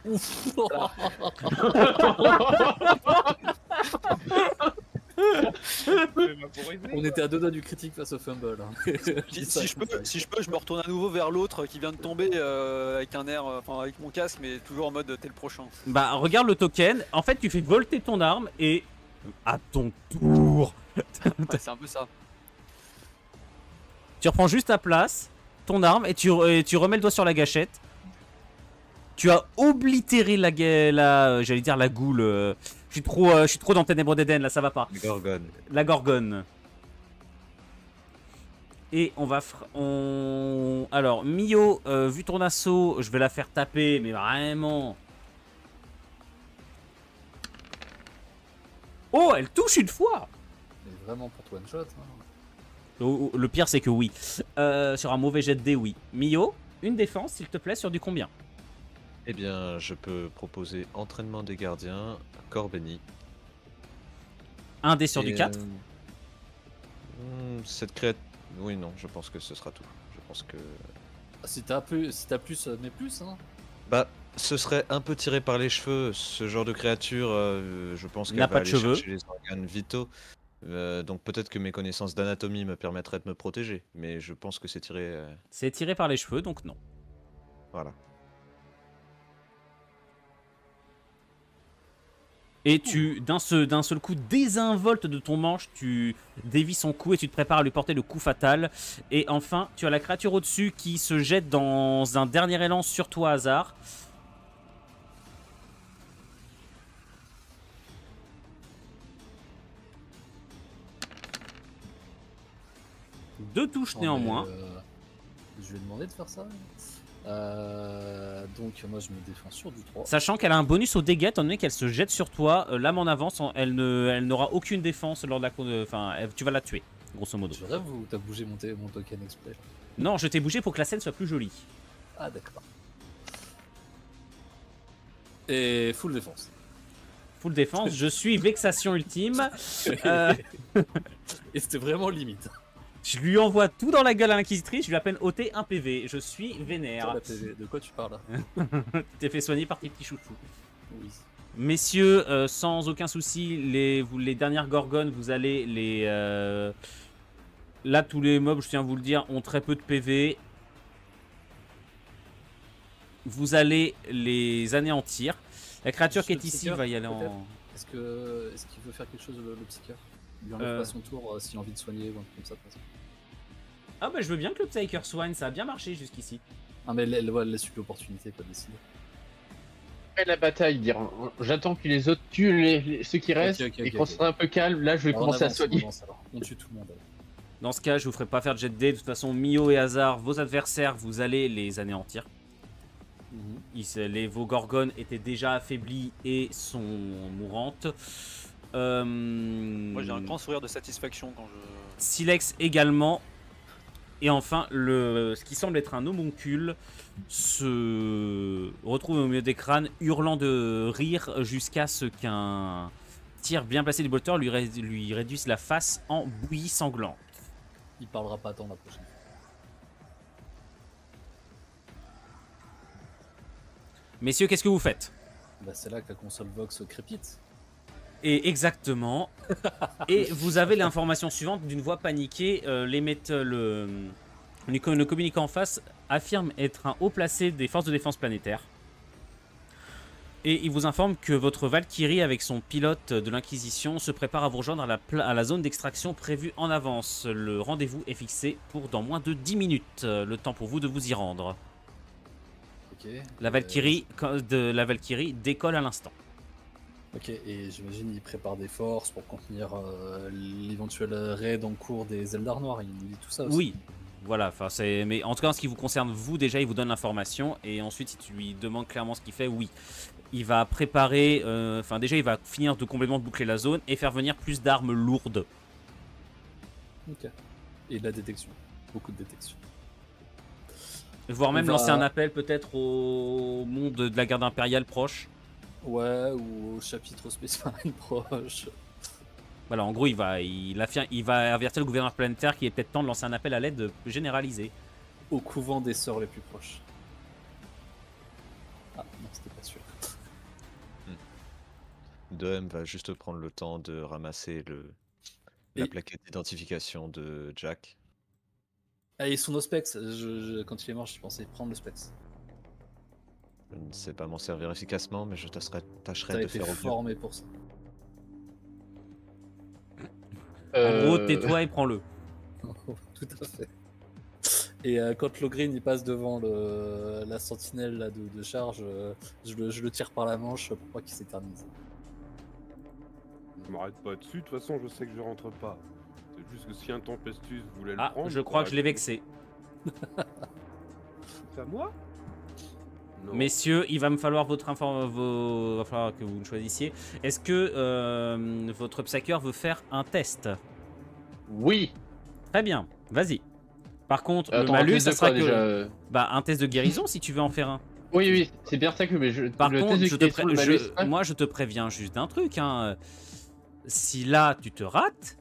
On était à 2 doigts du critique face au fumble. Hein. Si je peux, je me retourne à nouveau vers l'autre qui vient de tomber avec un air, enfin avec mon casque, mais toujours en mode t'es le prochain. Bah regarde le token, en fait tu fais volter ton arme et à ton tour, Ouais, c'est un peu ça. tu reprends juste ta place, ton arme et tu remets le doigt sur la gâchette. Tu as oblitéré j'allais dire la goule. Je suis trop dans Ténèbres d'Éden là, ça va pas. Gorgone. La gorgone. Et on va... Alors, Mio, vu ton assaut, je vais la faire taper, mais vraiment... Oh, elle touche une fois. Mais vraiment pour toi one shot. Hein. Oh, le pire, c'est que oui. Sur un mauvais jet de dés, oui. Mio, une défense, s'il te plaît, sur du combien? Eh bien, je peux proposer entraînement des gardiens, corps béni. Un dé sur du 4. Cette créature... Oui, non, je pense que ce sera tout. Je pense que... Si t'as plus, mais plus. Hein. Bah, ce serait un peu tiré par les cheveux. Ce genre de créature, je pense qu'elle N'a va pas de aller cheveux. chercher les organes vitaux. Donc peut-être que mes connaissances d'anatomie me permettraient de me protéger. Mais je pense que c'est tiré... C'est tiré par les cheveux, donc non. Voilà. Et tu, d'un seul coup, désinvoltes de ton manche, tu dévis son cou et tu te prépares à lui porter le coup fatal. Et enfin, tu as la créature au-dessus qui se jette dans un dernier élan sur toi, Hazard. Deux touches néanmoins. Je lui ai demandé de faire ça. Donc moi je me défends sur du 3. Sachant qu'elle a un bonus au dégâts, étant donné qu'elle se jette sur toi, lame en avance, elle n'aura aucune défense lors de la... Enfin, tu vas la tuer, grosso modo. Je rêve ou t'as bougé mon token exprès? Non, je t'ai bougé pour que la scène soit plus jolie. Ah d'accord. Et full défense. Full défense, je suis vexation ultime. Et c'était vraiment limite. Je lui envoie tout dans la gueule à l'inquisitrice, je lui appelle ôter un PV. Je suis vénère. La PV. De quoi tu parles là? Tu t'es fait soigner par tes petits chouchous. Oui. Messieurs, sans aucun souci, les dernières gorgones, vous allez les... Là, tous les mobs, je tiens à vous le dire, ont très peu de PV. Vous allez les anéantir. La créature Juste qui est le ici psychiatre, va y aller en... Est-ce qu'il veut faire quelque chose le psychiatre? Il lui enlève pas son tour s'il a envie de soigner ou un truc comme ça. Ah bah je veux bien que le Psyker soigne, ça a bien marché jusqu'ici. Ah mais laisse-lui l'opportunité quoi de décider. Après la bataille, dire j'attends que les autres tuent ceux qui restent, et quand ce sera un peu calme, là je vais commencer à soigner. On tue tout le monde. Dans ce cas, je vous ferai pas faire de jet de dés. De toute façon, Mio et Hazard, vos adversaires, vous allez les anéantir. Vos gorgones étaient déjà affaiblies et sont mourantes. Moi j'ai un grand sourire de satisfaction quand je... Silex également. Et enfin, ce qui semble être un homoncule se retrouve au milieu des crânes, hurlant de rire jusqu'à ce qu'un tir bien placé du bolter lui réduise la face en bouillie sanglante. Il parlera pas tant la prochaine fois. Messieurs, qu'est-ce que vous faites? Bah c'est là que la console Vox crépite. Et exactement. Et vous avez l'information suivante d'une voix paniquée. Le communicant en face affirme être un haut placé des forces de défense planétaire. Et il vous informe que votre Valkyrie, avec son pilote de l'Inquisition, se prépare à vous rejoindre à la zone d'extraction prévue en avance. Le rendez-vous est fixé pour dans moins de 10 minutes. Le temps pour vous de vous y rendre. Ok. La Valkyrie décolle à l'instant. Ok, et j'imagine il prépare des forces pour contenir l'éventuel raid en cours des Eldar Noirs, il nous dit tout ça aussi. Oui, voilà, mais en tout cas en ce qui vous concerne, vous déjà, il vous donne l'information, et ensuite si tu lui demandes clairement ce qu'il fait, oui. Il va préparer, déjà il va finir de complètement boucler la zone et faire venir plus d'armes lourdes. Ok, et de la détection, beaucoup de détection. Voire même lancer un appel peut-être au monde de la garde impériale proche. Ouais, ou au chapitre Space Marine proche. Voilà, en gros, il va avertir le gouverneur planétaire qu'il est peut-être temps de lancer un appel à l'aide généralisé. au couvent des sœurs les plus proches. Ah non, c'était pas sûr. Doem va juste prendre le temps de ramasser la Et- plaquette d'identification de Jack. Ah, et son ospex, quand il est mort, je pensais prendre le spex. Je ne sais pas m'en servir efficacement, mais je tâcherai T'as de été faire au mieux. formé pour ça. En gros, tais-toi et prends-le. Tout à fait. Et quand Logrin il passe devant la sentinelle là, de charge, je le tire par la manche pour pas qu'il s'éternise. Je m'arrête pas dessus, de toute façon je sais que je rentre pas. C'est juste que si un Tempestus voulait le Ah, prendre... je crois que je l'ai vexé. C'est à moi? Non. Messieurs, il va me falloir va falloir que vous me choisissiez. Est-ce que votre psyker veut faire un test? Oui. Très bien, vas-y. Par contre, le Attends, un malus, test ça de sera quoi, que... déjà Bah, un test de guérison si tu veux en faire un. Oui, oui, c'est bien ça que mais Par le contre, test de guérison, le malus, ouais. moi, je te préviens juste d'un truc. Hein. Si là, tu te rates...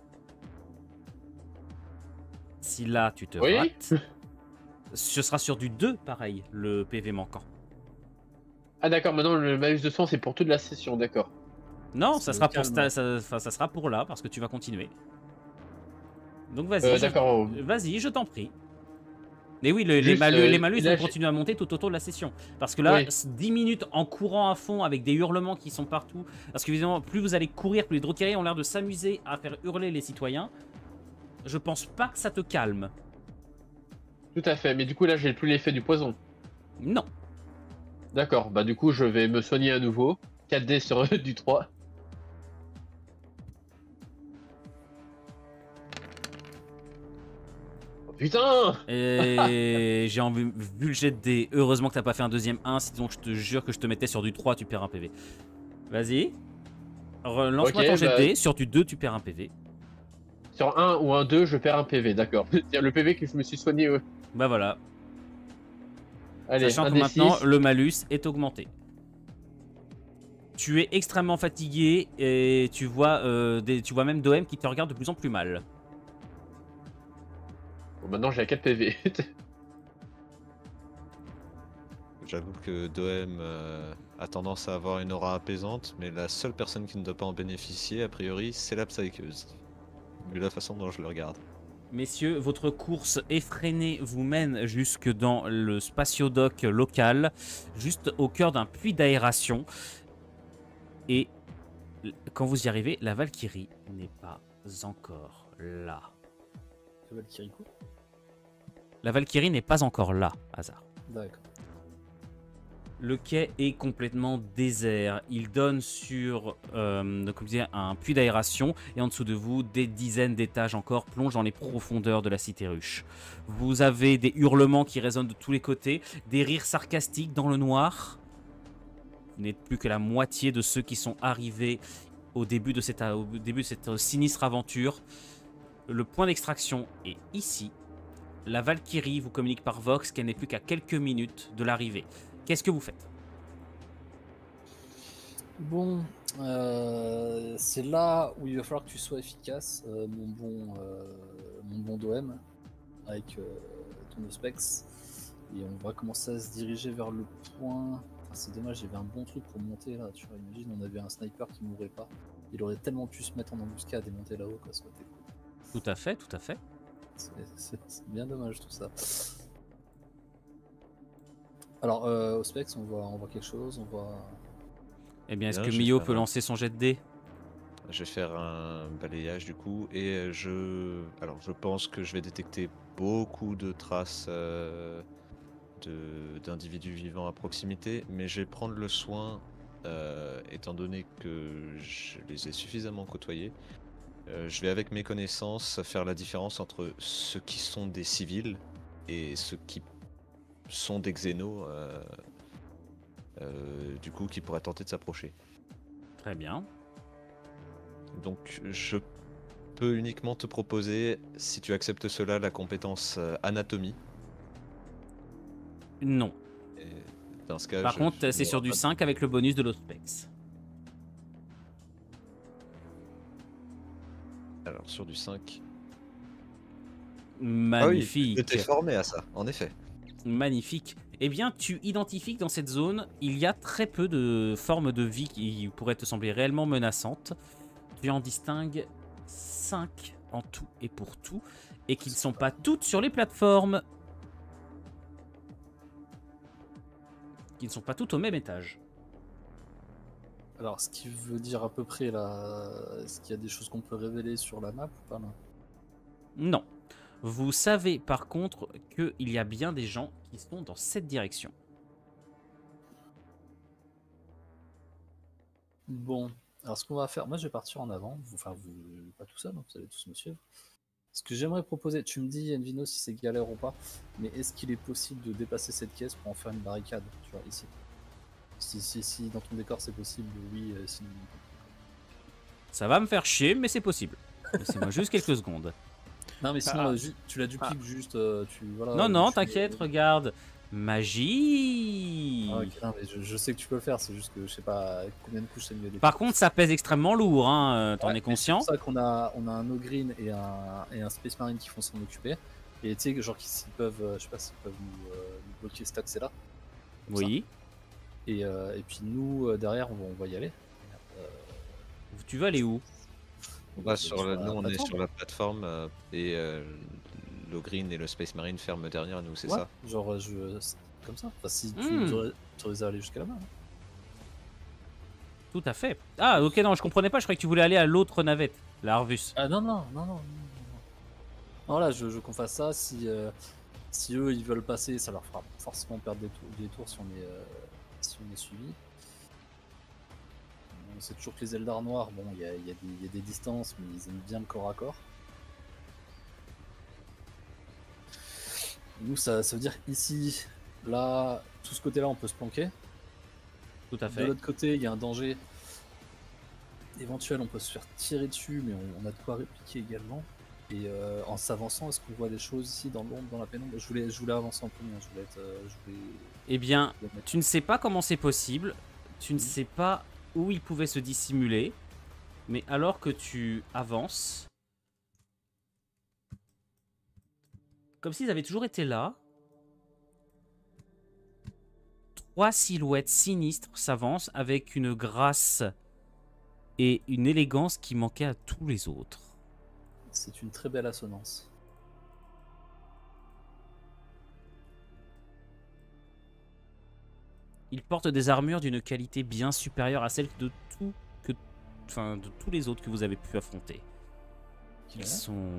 Si là, tu te Oui. rates... Ce sera sur du 2, pareil, le PV manquant. Ah d'accord, maintenant le malus de sang c'est pour toute la session, d'accord. Non, C'est ça le sera, pour calme. ça sera pour là, parce que tu vas continuer. Donc vas-y, D'accord. vas-y, je t'en prie. Et oui, les Juste, malus là, vont continuer à monter tout autour de la session. Parce que là, Oui. 10 minutes en courant à fond avec des hurlements qui sont partout. Parce qu'évidemment, plus vous allez courir, plus les Drokari ont l'air de s'amuser à faire hurler les citoyens. Je pense pas que ça te calme. Tout à fait, mais du coup là j'ai plus l'effet du poison. Non. D'accord, bah du coup je vais me soigner à nouveau. 4D sur du 3. Oh, putain. Et j'ai vu le jet de dés. Heureusement que t'as pas fait un deuxième 1, sinon je te jure que je te mettais sur du 3, tu perds un PV. Vas-y. Lance-moi Ok, ton jet de bah- dés. Sur du 2, tu perds un PV. Sur 1 ou un 2 je perds un PV, d'accord. C'est-à-dire le PV que je me suis soigné. Bah voilà. Allez, Sachant un que des maintenant, 6. le malus est augmenté. Tu es extrêmement fatigué et tu vois même Doem qui te regarde de plus en plus mal. Bon, maintenant j'ai 4 PV. J'avoue que Doem a tendance à avoir une aura apaisante, mais la seule personne qui ne doit pas en bénéficier, a priori, c'est la psycheuse. Vu la façon dont je le regarde. Messieurs, votre course effrénée vous mène jusque dans le spatiodoc local, juste au cœur d'un puits d'aération. Et quand vous y arrivez, la Valkyrie n'est pas encore là. Le Valkyrie coup. La Valkyrie n'est pas encore là, hasard. D'accord. Le quai est complètement désert. Il donne sur comme je disais, un puits d'aération et en dessous de vous, des dizaines d'étages encore plongent dans les profondeurs de la cité ruche. Vous avez des hurlements qui résonnent de tous les côtés, des rires sarcastiques dans le noir. Vous n'êtes plus que la moitié de ceux qui sont arrivés au début de cette sinistre aventure. Le point d'extraction est ici. La Valkyrie vous communique par Vox qu'elle n'est plus qu'à quelques minutes de l'arrivée. Qu'est-ce que vous faites? Bon, c'est là où il va falloir que tu sois efficace, mon bon Doem, avec ton Ospex. Et on va commencer à se diriger vers le point. Enfin, c'est dommage, il y avait un bon truc pour monter là. Tu vois, imagine, on avait un sniper qui mourrait pas. Il aurait tellement pu se mettre en embuscade et monter là-haut, quoi. Ça aurait été cool. Tout à fait, tout à fait. C'est bien dommage tout ça. Alors, Ospex, on voit quelque chose, on voit. Eh bien, est-ce Bien, que je vais Mio faire peut un- lancer son jet de dés? Je vais faire un balayage du coup, et alors je pense que je vais détecter beaucoup de traces d'individus vivants à proximité, mais je vais prendre le soin, étant donné que je les ai suffisamment côtoyés, je vais avec mes connaissances faire la différence entre ceux qui sont des civils et ceux qui sont des xénos, du coup qui pourraient tenter de s'approcher. Très bien. Donc je peux uniquement te proposer, si tu acceptes cela, la compétence anatomie. Non. Et dans ce cas, Par contre, c'est n'aurai sur du pas de- 5 avec le bonus de l'Ospex. Alors sur du 5. Magnifique. Tu t'es formé à ça, en effet. Magnifique. Eh bien, tu identifies que dans cette zone, il y a très peu de formes de vie qui pourraient te sembler réellement menaçantes. Tu en distingues 5 en tout et pour tout, et qui ne sont pas toutes sur les plateformes. Qui ne sont pas toutes au même étage. Alors, ce qui veut dire à peu près là, est-ce qu'il y a des choses qu'on peut révéler sur la map ou pas là? Non. Vous savez par contre qu'il y a bien des gens qui sont dans cette direction. Bon, alors ce qu'on va faire, moi je vais partir en avant, enfin vous pas tout seul, hein, vous allez tous me suivre. Ce que j'aimerais proposer, tu me dis Envino si c'est galère ou pas, mais est-ce qu'il est possible de dépasser cette caisse pour en faire une barricade, tu vois, ici? Si dans ton décor c'est possible, oui, sinon... Ça va me faire chier, mais c'est possible. Laissez-moi juste quelques secondes. Non mais sinon, tu la dupliques juste, tu... Voilà, Non, tu t'inquiète, regarde. Magie. Ah, ok, non, mais je sais que tu peux le faire, c'est juste que je sais pas combien de couches c'est mieux. Par contre, ça pèse extrêmement lourd, hein, t'en Ouais, es conscient. c'est pour ça qu'on a un Ogreen et un Space Marine qui font s'en occuper. Et tu sais, genre s'ils peuvent, je sais pas s'ils peuvent nous bloquer cet accès là. Oui. Et puis nous, derrière, on va y aller. Tu veux aller où? Nous, on est sur la plateforme et le Green et le Space Marine ferment derrière nous, c'est ça? Genre, comme ça. Enfin, si tu nous autorises à aller jusqu'à là-bas. Hein. Tout à fait. Ah, ok, non, je comprenais pas, je croyais que tu voulais aller à l'autre navette, la Arvus. Ah non. Non, là, je veux qu'on fasse ça. Si eux, ils veulent passer, ça leur fera forcément perdre des tours si on est suivi. On sait toujours que les Eldar noirs, bon, il y a des distances, mais ils aiment bien le corps à corps. Nous, ça veut dire ici, là, tout ce côté-là, on peut se planquer. Tout à fait. De l'autre côté, il y a un danger éventuel, on peut se faire tirer dessus, mais on a de quoi répliquer également. Et en s'avançant, est-ce qu'on voit des choses ici dans l'ombre, dans la pénombre? Je voulais avancer en premier, Eh bien, tu ne sais pas comment c'est possible, tu ne sais pas où il pouvait se dissimuler, mais alors que tu avances, comme s'ils avaient toujours été là, 3 silhouettes sinistres s'avancent avec une grâce et une élégance qui manquaient à tous les autres. C'est une très belle assonance. Ils portent des armures d'une qualité bien supérieure à celle de tous les autres que vous avez pu affronter. Ils sont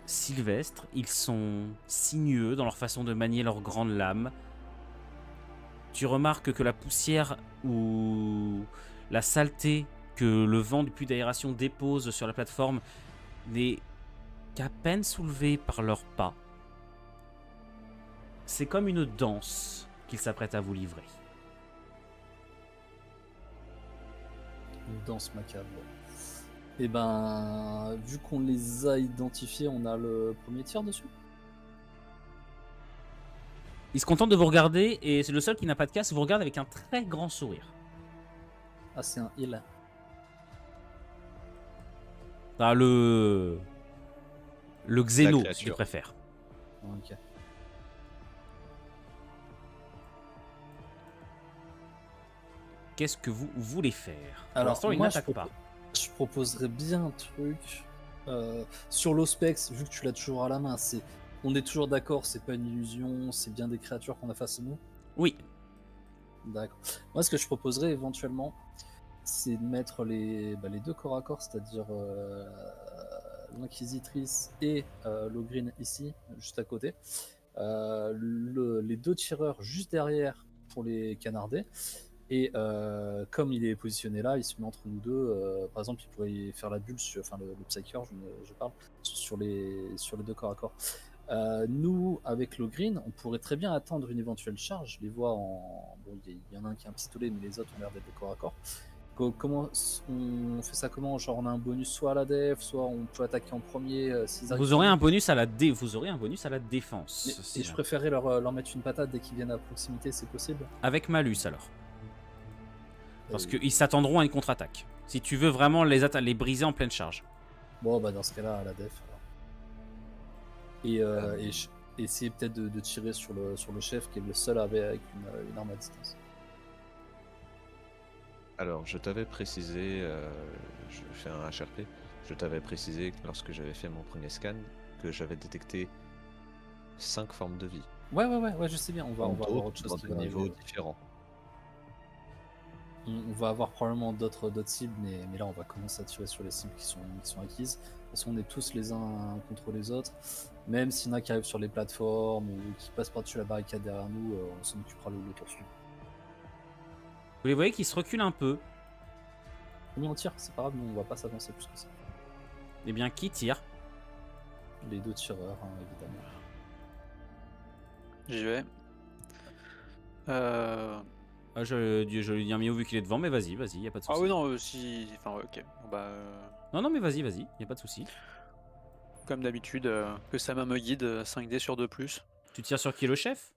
sylvestres, ils sont sinueux dans leur façon de manier leurs grandes lames. Tu remarques que la poussière ou la saleté que le vent du puits d'aération dépose sur la plateforme n'est qu'à peine soulevée par leurs pas. C'est comme une danse qu'ils s'apprêtent à vous livrer. Une danse macabre. Et ben, vu qu'on les a identifiés, on a le premier tir dessus. Il se contente de vous regarder et c'est le seul qui n'a pas de casse. Vous regarde avec un très grand sourire. Ah, c'est un heal. Ah, le Xeno, si tu préfères. Ok. Qu'est-ce que vous voulez faire? Pour Alors, l'instant, il n'attaque pas. Je proposerais bien un truc sur l'Ospex, vu que tu l'as toujours à la main. On est toujours d'accord, c'est pas une illusion, c'est bien des créatures qu'on a face à nous. Oui. D'accord. Moi, ce que je proposerais éventuellement, c'est de mettre les deux corps à corps, c'est-à-dire l'Inquisitrice et l'Ogreen ici, juste à côté. Les deux tireurs juste derrière pour les canarder. Et comme il est positionné là, il se met entre nous deux. Par exemple, il pourrait faire la bulle, enfin le Psyker, je parle, sur les deux corps à corps. Nous, avec l'Ogreen, on pourrait très bien attendre une éventuelle charge. Je les vois en. Bon, il y en a un qui a un pistolet, mais les autres ont l'air d'être des corps à corps. Comment on fait ça? Comment? Genre, on a un bonus soit à la def, soit on peut attaquer en premier. Vous aurez un bonus à la défense. Et je préférerais leur mettre une patate dès qu'ils viennent à proximité, c'est possible? Avec malus alors. Parce qu'ils s'attendront à une contre-attaque. Si tu veux vraiment les briser en pleine charge. Bon, bah dans ce cas-là, à la def. Alors. et essayer peut-être de tirer sur le chef qui est le seul avec une arme à distance. Alors, je t'avais précisé, je fais un HRP, je t'avais précisé que lorsque j'avais fait mon premier scan, que j'avais détecté 5 formes de vie. Ouais, je sais bien, on va avoir autre chose dans qui des va niveaux arriver. différents. On va avoir probablement d'autres cibles, mais là on va commencer à tirer sur les cibles qui sont acquises. De toute façon, on est tous les uns contre les autres. Même s'il y en a qui arrivent sur les plateformes ou qui passent par-dessus la barricade derrière nous, on s'en occupera le tour suivant. Vous les voyez qui se reculent un peu. Combien on tire? C'est pas grave, nous on va pas s'avancer plus que ça. Eh bien, qui tire? Les 2 tireurs, hein, évidemment. J'y vais. Ah, je lui dis un mieux vu qu'il est devant, mais vas-y, y a pas de souci. Ah oui, non, si. Enfin, ouais, ok. Bah, Non, mais vas-y, y a pas de souci. comme d'habitude, que sa main me guide, 5D sur 2. Tu tires sur qui, le chef?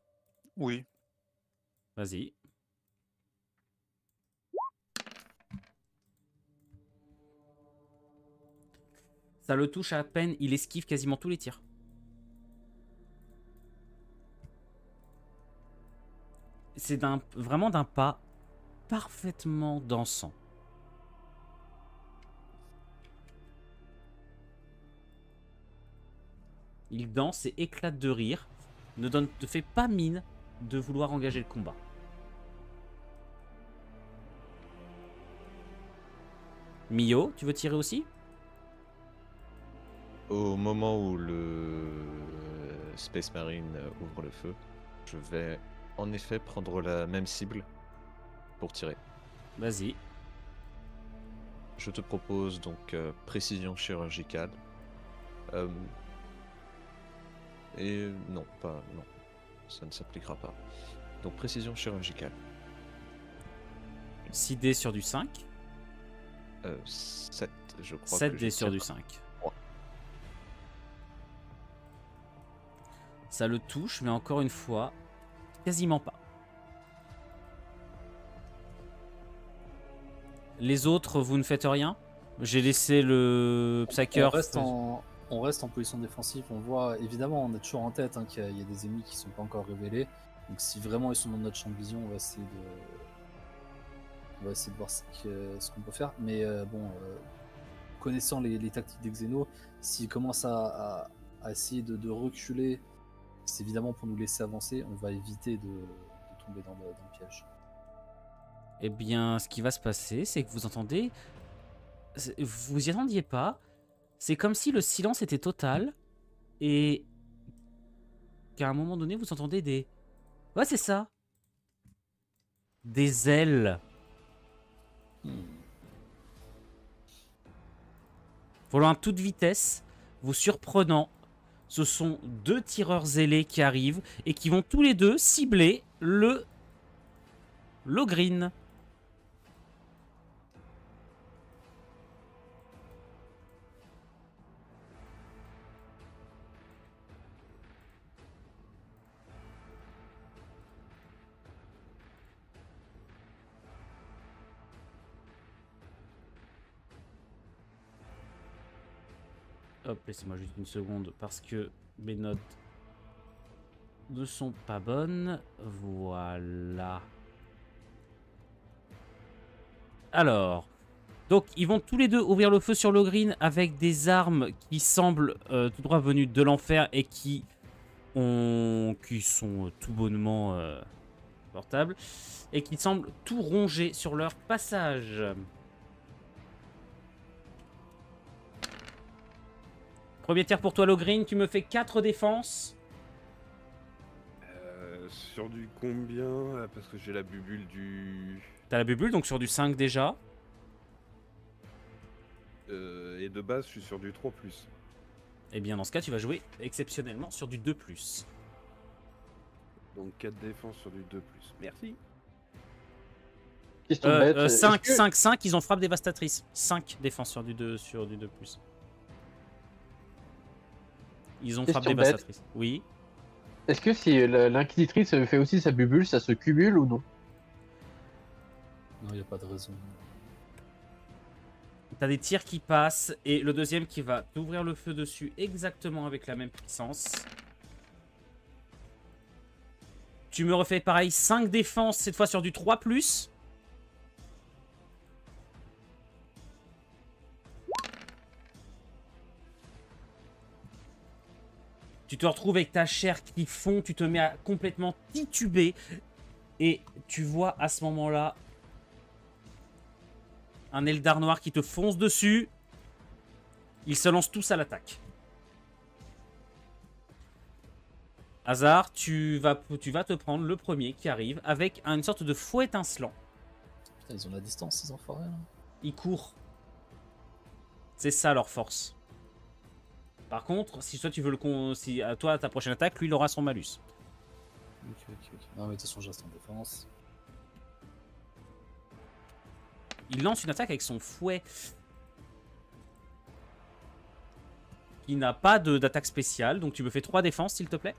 Oui. Vas-y. Ça le touche à peine, il esquive quasiment tous les tirs. C'est vraiment d'un pas parfaitement dansant. Il danse et éclate de rire, ne fait pas mine de vouloir engager le combat. Mio, tu veux tirer aussi? Au moment où le Space Marine ouvre le feu, je vais en effet prendre la même cible pour tirer. Vas-y. Je te propose donc précision chirurgicale. Et non, ça ne s'appliquera pas. Donc précision chirurgicale. 6D sur du 5. 7, je crois. 7D sur du 5. Ça le touche, mais encore une fois, quasiment pas. Les autres, vous ne faites rien? J'ai laissé le Psyker. On reste en position défensive. On voit, évidemment, on a toujours en tête qu'il y a des ennemis qui ne sont pas encore révélés. Donc si vraiment ils sont dans notre champ de vision, on va essayer de voir ce qu'on peut faire. Mais connaissant les tactiques des Xénos, s'ils commencent à essayer de reculer, c'est évidemment pour nous laisser avancer. On va éviter de tomber dans le piège. Eh bien, ce qui va se passer, c'est que vous entendez... Vous y attendiez pas. C'est comme si le silence était total. Et qu'à un moment donné, vous entendez des... Ouais, c'est ça. Des ailes. Volant à toute vitesse, vous surprenant. Ce sont 2 tireurs zélés qui arrivent et qui vont tous les deux cibler le Logreen. Hop, laissez-moi juste une seconde parce que mes notes ne sont pas bonnes. Voilà. Alors, donc ils vont tous les deux ouvrir le feu sur Logreen avec des armes qui semblent tout droit venues de l'enfer et qui sont tout bonnement portables et qui semblent tout ronger sur leur passage. Premier tir pour toi, Logreen, tu me fais 4 défenses. Sur du combien? Parce que j'ai la bubule du... T'as la bubule, donc sur du 5 déjà. Et de base, je suis sur du 3+. Et bien dans ce cas, tu vas jouer exceptionnellement sur du 2+. Donc 4 défenses sur du 2+. Merci. Question bête. 5, est-ce que- 5, 5, ils ont frappe dévastatrice. 5 défenses sur du 2+. Ils ont frappe Question dévastatrice. Oui. Est-ce que si l'inquisitrice fait aussi sa bubule, ça se cumule ou non? Non, il n'y a pas de raison. T'as des tirs qui passent et le deuxième qui va t'ouvrir le feu dessus exactement avec la même puissance. Tu me refais pareil, 5 défenses, cette fois sur du 3+. Tu te retrouves avec ta chair qui fond, tu te mets à complètement tituber. Et tu vois à ce moment-là un Eldar noir qui te fonce dessus. Ils se lancent tous à l'attaque. Hazard, tu vas te prendre le premier qui arrive avec une sorte de fouet étincelant. Putain, ils ont la distance, ces enfoirés, là. Ils courent. C'est ça leur force. Par contre, si toi tu veux si à toi ta prochaine attaque, lui il aura son malus. Ok. Non, mais de toute façon, je reste en défense. Il lance une attaque avec son fouet. Qui n'a pas d'attaque spéciale. Donc tu me fais 3 défenses s'il te plaît.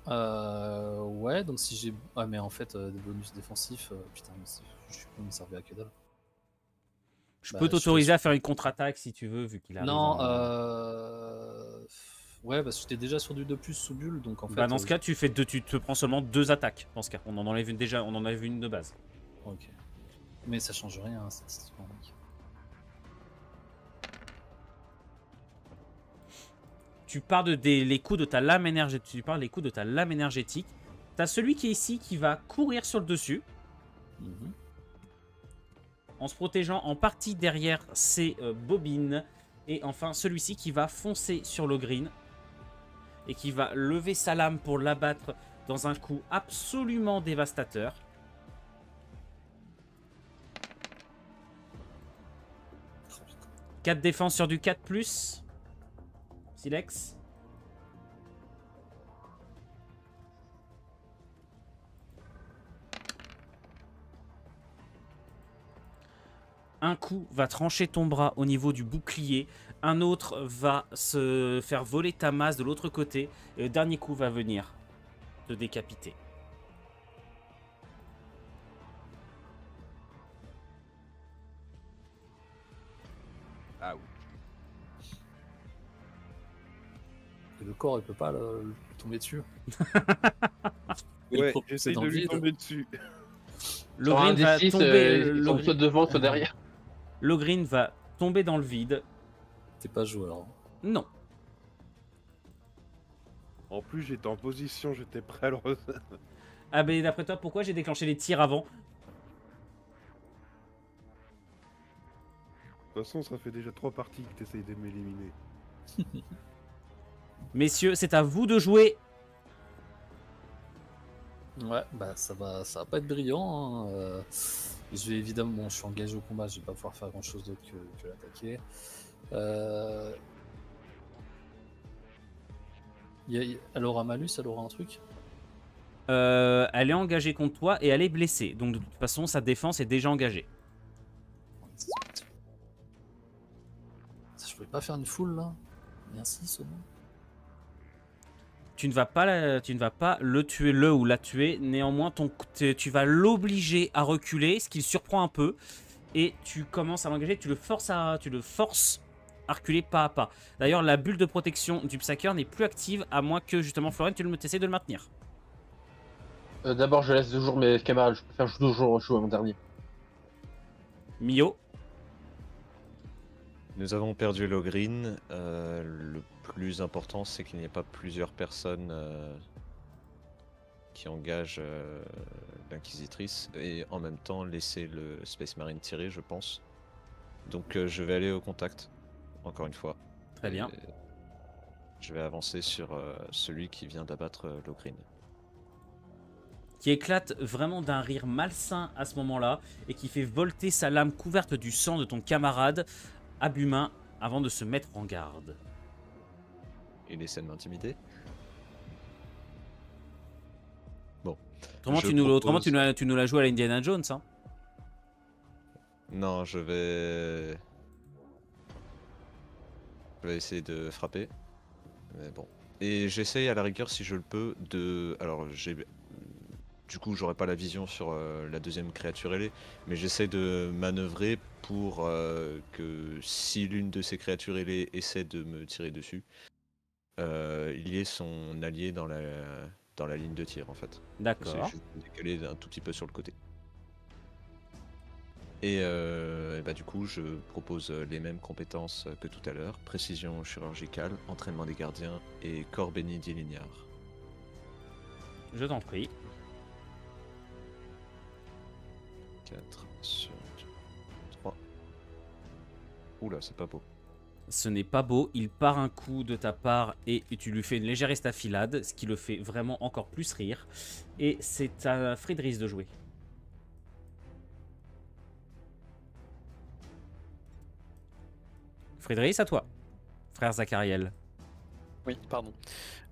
Ouais, donc si j'ai... Ah, mais en fait, des bonus défensifs... putain, mais je suis con, il me servait à que dalle. Je peux t'autoriser à faire une contre-attaque si tu veux, vu qu'il arrive. Non, ouais, parce que j'étais déjà sur du 2+ sous bulle, donc en fait... Bah dans ce cas, tu te prends seulement 2 attaques. Dans ce cas, on en enlève une déjà, on en enlève une de base. Ok. Mais ça change rien, hein, statistiquement, mec. Tu pars les coups de ta lame énergétique. Tu pars les coups de ta lame énergétique. T'as celui qui est ici qui va courir sur le dessus. En se protégeant en partie derrière ses bobines. Et enfin celui-ci qui va foncer sur le green. Et qui va lever sa lame pour l'abattre dans un coup absolument dévastateur. Oh, 4 défenses sur du 4+. Silex. Un coup va trancher ton bras au niveau du bouclier. Un autre va se faire voler ta masse de l'autre côté. Et le dernier coup va venir te décapiter. Ah oui. Et le corps, il peut pas le tomber dessus. Ouais, propulser j'essaie dans de le lui vide. tomber dessus. Le green va tomber. Ils sont soit devant, soit derrière. Le green va tomber dans le vide. T'es pas joueur. Hein. Non. En plus, j'étais en position, j'étais prêt à le... De Ah ben d'après toi, pourquoi j'ai déclenché les tirs avant? toute façon, ça fait déjà 3 parties que t'essayes de m'éliminer. Messieurs, c'est à vous de jouer. Ouais, bah ça va pas être brillant. Hein. Je vais évidemment, bon, je suis engagé au combat, je vais pas pouvoir faire grand chose d'autre que l'attaquer. Elle aura malus, elle aura un truc. Elle est engagée contre toi et elle est blessée. Donc de toute façon, sa défense est déjà engagée. Je pouvais pas faire une foule là. Merci, Sono. Tu ne vas pas le tuer, le ou la tuer. Néanmoins, tu vas l'obliger à reculer, ce qui le surprend un peu. Et tu commences à l'engager, tu le forces à reculer pas à pas. D'ailleurs, la bulle de protection du Psyker n'est plus active, à moins que justement Florian, tu essaies de le maintenir. D'abord, je laisse toujours mes camarades. Je préfère toujours jouer en dernier. Mio. Nous avons perdu le green. Le plus important, c'est qu'il n'y ait pas plusieurs personnes qui engagent l'inquisitrice et en même temps laisser le Space Marine tirer, je pense. Donc je vais aller au contact, encore une fois. Très bien. Et je vais avancer sur celui qui vient d'abattre le green. Qui éclate vraiment d'un rire malsain à ce moment-là et qui fait volter sa lame couverte du sang de ton camarade Abumin avant de se mettre en garde. Il essaie de m'intimider. Bon. Autrement, tu nous la joues à l'Indiana Jones, hein. Non, je vais essayer de frapper. Mais bon. Et j'essaye à la rigueur, si je le peux, de... Alors, du coup, j'aurai pas la vision sur la deuxième créature ailée, mais j'essaie de manœuvrer pour que si l'une de ces créatures ailées essaie de me tirer dessus, il y ait son allié dans la ligne de tir en fait. C'est D'accord. juste décaler un tout petit peu sur le côté. Et bah, du coup, je propose les mêmes compétences que tout à l'heure. Précision chirurgicale, entraînement des gardiens et corps béni d'Ilignard. Je t'en prie. 4 sur 3. Oula, c'est pas beau. Ce n'est pas beau, il part un coup de ta part et tu lui fais une légère estafilade, ce qui le fait vraiment encore plus rire. Et c'est à Friedrich de jouer. Friedrich, à toi, frère Zachariel. Oui, pardon.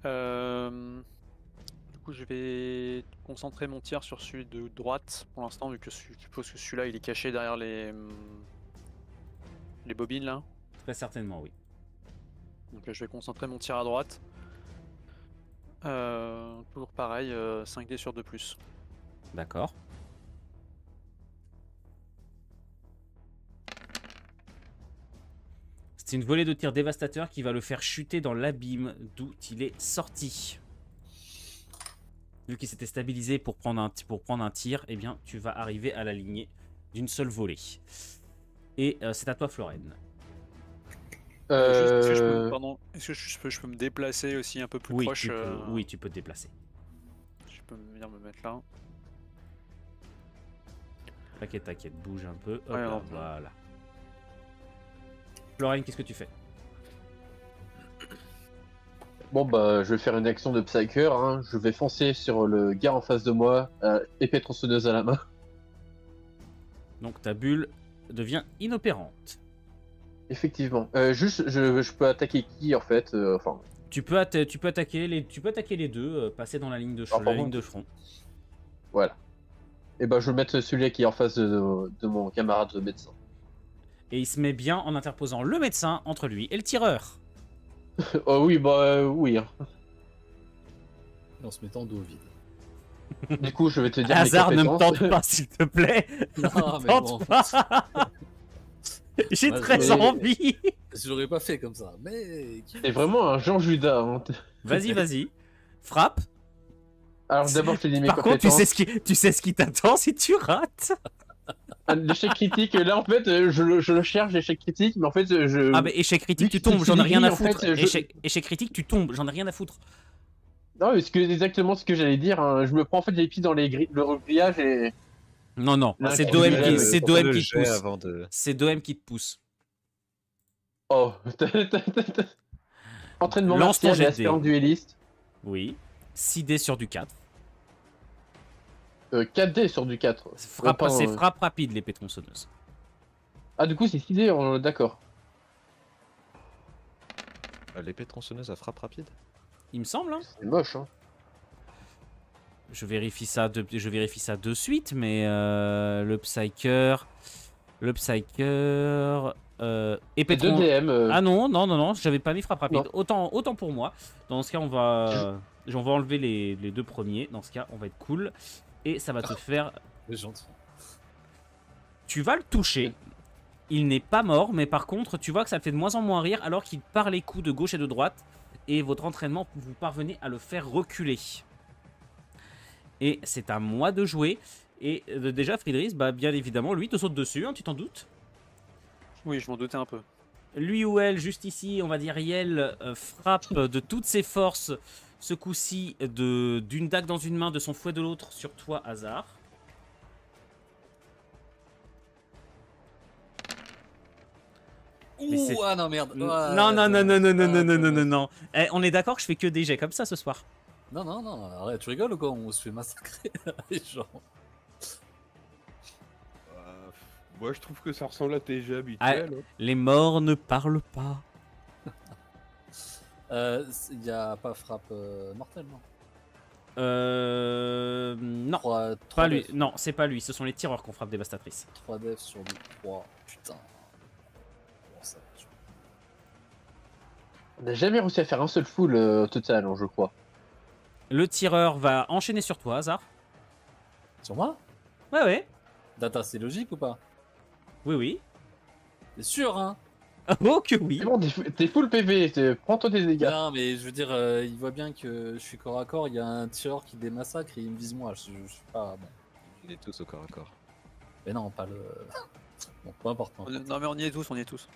Du coup, je vais concentrer mon tir sur celui de droite pour l'instant, vu que je suppose que celui-là il est caché derrière les bobines là. Très certainement, oui. Donc je vais concentrer mon tir à droite. Toujours pareil, 5D sur 2+. D'accord. C'est une volée de tir dévastateur qui va le faire chuter dans l'abîme d'où il est sorti. Vu qu'il s'était stabilisé pour prendre un tir, eh bien, tu vas arriver à la lignée d'une seule volée. Et c'est à toi, Florène. Est-ce que je peux me déplacer aussi un peu plus Oui, proche oui, tu peux te déplacer. Je peux venir me mettre là. T'inquiète, bouge un peu. Hop Ouais, là, non. voilà. Florène, qu'est-ce que tu fais? Bon bah je vais faire une action de Psyker, hein. Je vais foncer sur le gars en face de moi, épée tronçonneuse à la main. Donc ta bulle devient inopérante. Effectivement. Juste, je peux attaquer qui en fait enfin, Tu peux attaquer les deux, passer dans la ligne de, par la ligne contre- de front. voilà. Et bah je vais mettre celui qui est en face de mon camarade médecin. Et il se met bien en interposant le médecin entre lui et le tireur. Oh oui, bah oui. Hein. Et en se mettant dos vide. Du coup, je vais te dire mes Hasard, ne me compétences. tente pas, s'il te plaît. Non, Ne me mais tente bon. pas. J'ai Ouais, très mais- envie. Je l'aurais pas fait comme ça, mais. C'est vraiment un Jean Judas. Hein. Vas-y. Frappe. Alors d'abord, je te dis mes Par contre, compétences. tu sais ce qui t'attend si tu rates. L'échec critique, là en fait, je le cherche, l'échec critique, mais en fait, je. Ah, mais échec critique, tu Vu que tombes, c'est j'en ai rien à gris, en fait, foutre. je- Échec critique, tu tombes, j'en ai rien à foutre. Non, mais c'est exactement ce que j'allais dire. Hein. Je me prends en fait les pieds dans le grillage et. Non, Là, c'est tu Doem me qui, lèves, c'est Pour Doem le qui te jet pousse. avant de... C'est Doem qui te pousse. Oh. Entraînement Lance ton martial et jet de aspirant dés. duelliste. Oui. 6D sur du 4. 4D sur du 4. Frappe, Pardon, c'est frappe rapide, l'épée tronçonneuse. Ah, du coup, c'est 6D, d'accord. L'épée tronçonneuse à frappe rapide. Il me semble, hein. C'est moche, hein. Je vérifie ça de suite, mais le Psyker. Épée C'est 2 tron- DM. Ah non, j'avais pas mis frappe rapide. Non. Autant pour moi. Dans ce cas, on va enlever les deux premiers. Dans ce cas, on va être cool. Et ça va te faire. C'est gentil. Tu vas le toucher. Il n'est pas mort, mais par contre, tu vois que ça le fait de moins en moins rire alors qu'il part les coups de gauche et de droite. Et votre entraînement, vous parvenez à le faire reculer. Et c'est à moi de jouer. Et déjà, Friedrich, bah, bien évidemment, lui te saute dessus, hein, tu t'en doutes. Oui, je m'en doutais un peu. Lui ou elle, juste ici, on va dire Yel, frappe de toutes ses forces, ce coup-ci, d'une dague dans une main, de son fouet de l'autre, sur toi, Hazard. Mais c'est- Ouh, ah non, merde. Non, Ah, non, non, non, non, non, non, non, non, non, dommage. non. Eh, on est d'accord que je fais que des jets comme ça ce soir. Non, arrête, tu rigoles ou quoi? On se fait massacrer les gens. Moi, je trouve que ça ressemble à tes jeux Ah, habituels. hein. les morts ne parlent pas. Il y a pas frappe mortelle, non? Non, 3 pas lui. Non, c'est pas lui. Ce sont les tireurs qu'on frappe dévastatrice. 3 devs sur du 3. Putain. Bon, ça, On n'a jamais réussi à faire un seul full au total, hein, je crois. Le tireur va enchaîner sur toi, Hazard. Sur moi? Ouais, ouais. Data, c'est logique ou pas? Oui, oui. T'es sûr, hein? Oh que oui. C'est bon, t'es full PV, prends-toi des dégâts. Non, mais je veux dire, il voit bien que je suis corps à corps, il y a un tireur qui démassacre et il me vise moi. Je suis pas. Bon. On est tous au corps à corps. Mais non, pas le. Bon, peu importe. Non mais on y est tous, on y est tous.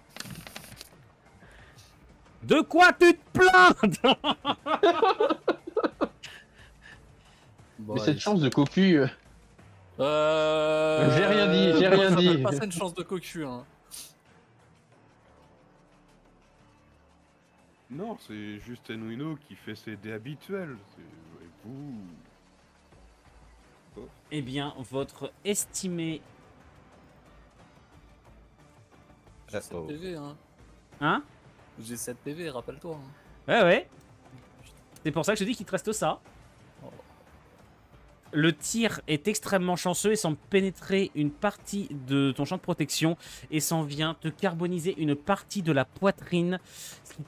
De quoi tu te plains? Bon, Mais allez. cette chance de cocu. J'ai rien dit, j'ai rien dit. Pas ça une chance de cocu, hein. Non, c'est juste Enuino qui fait ses dés habituels. Et vous... Eh bien, votre estimé... J'ai 7 PV, hein. Hein? J'ai 7 PV, rappelle-toi. Hein. Ouais, ouais. C'est pour ça que je dis qu'il te reste ça. Le tir est extrêmement chanceux et semble pénétrer une partie de ton champ de protection et s'en vient te carboniser une partie de la poitrine.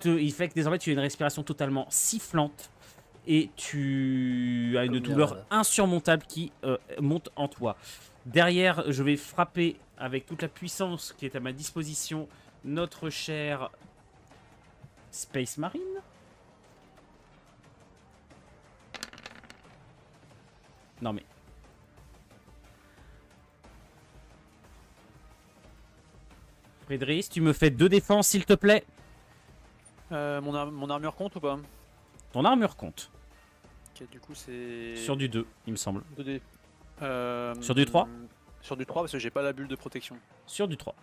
Il fait que désormais tu as une respiration totalement sifflante et tu as une Comme douleur merde. insurmontable qui monte en toi. Derrière, je vais frapper avec toute la puissance qui est à ma disposition notre cher Space Marine. Non mais... Frédéric, tu me fais 2 défenses s'il te plaît. Mon armure compte ou pas? Ton armure compte. Ok, du coup c'est... Sur du 2, il me semble. 2D. Sur du 3? Sur du 3 parce que j'ai pas la bulle de protection. Sur du 3.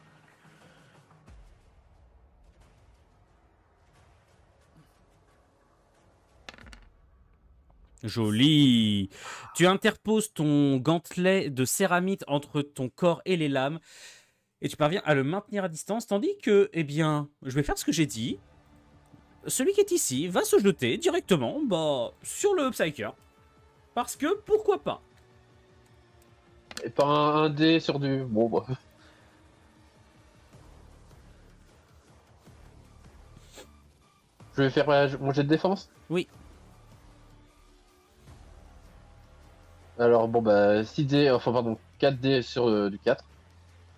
Joli. Tu interposes ton gantelet de céramite entre ton corps et les lames et tu parviens à le maintenir à distance tandis que, eh bien, je vais faire ce que j'ai dit. Celui qui est ici va se jeter directement sur le Psyker. Parce que, pourquoi pas? Et pas un dé sur du. Bon, bah. Je vais faire mon jet de défense? Oui. Alors, bon, bah, 6 dés, enfin, pardon, 4 dés sur du 4.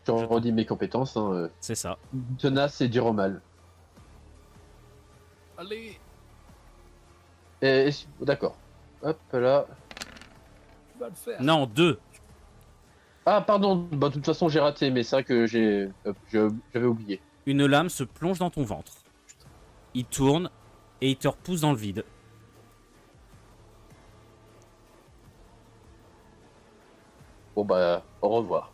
Je redis mes compétences. Hein, C'est ça. tenace et dur au mal. Allez, D'accord. Hop là. tu vas le faire. Non, 2. Ah, pardon, bah, de toute façon, j'ai raté, mais c'est vrai que j'avais oublié. Une lame se plonge dans ton ventre. Il tourne et il te repousse dans le vide. Bon, bah, au revoir.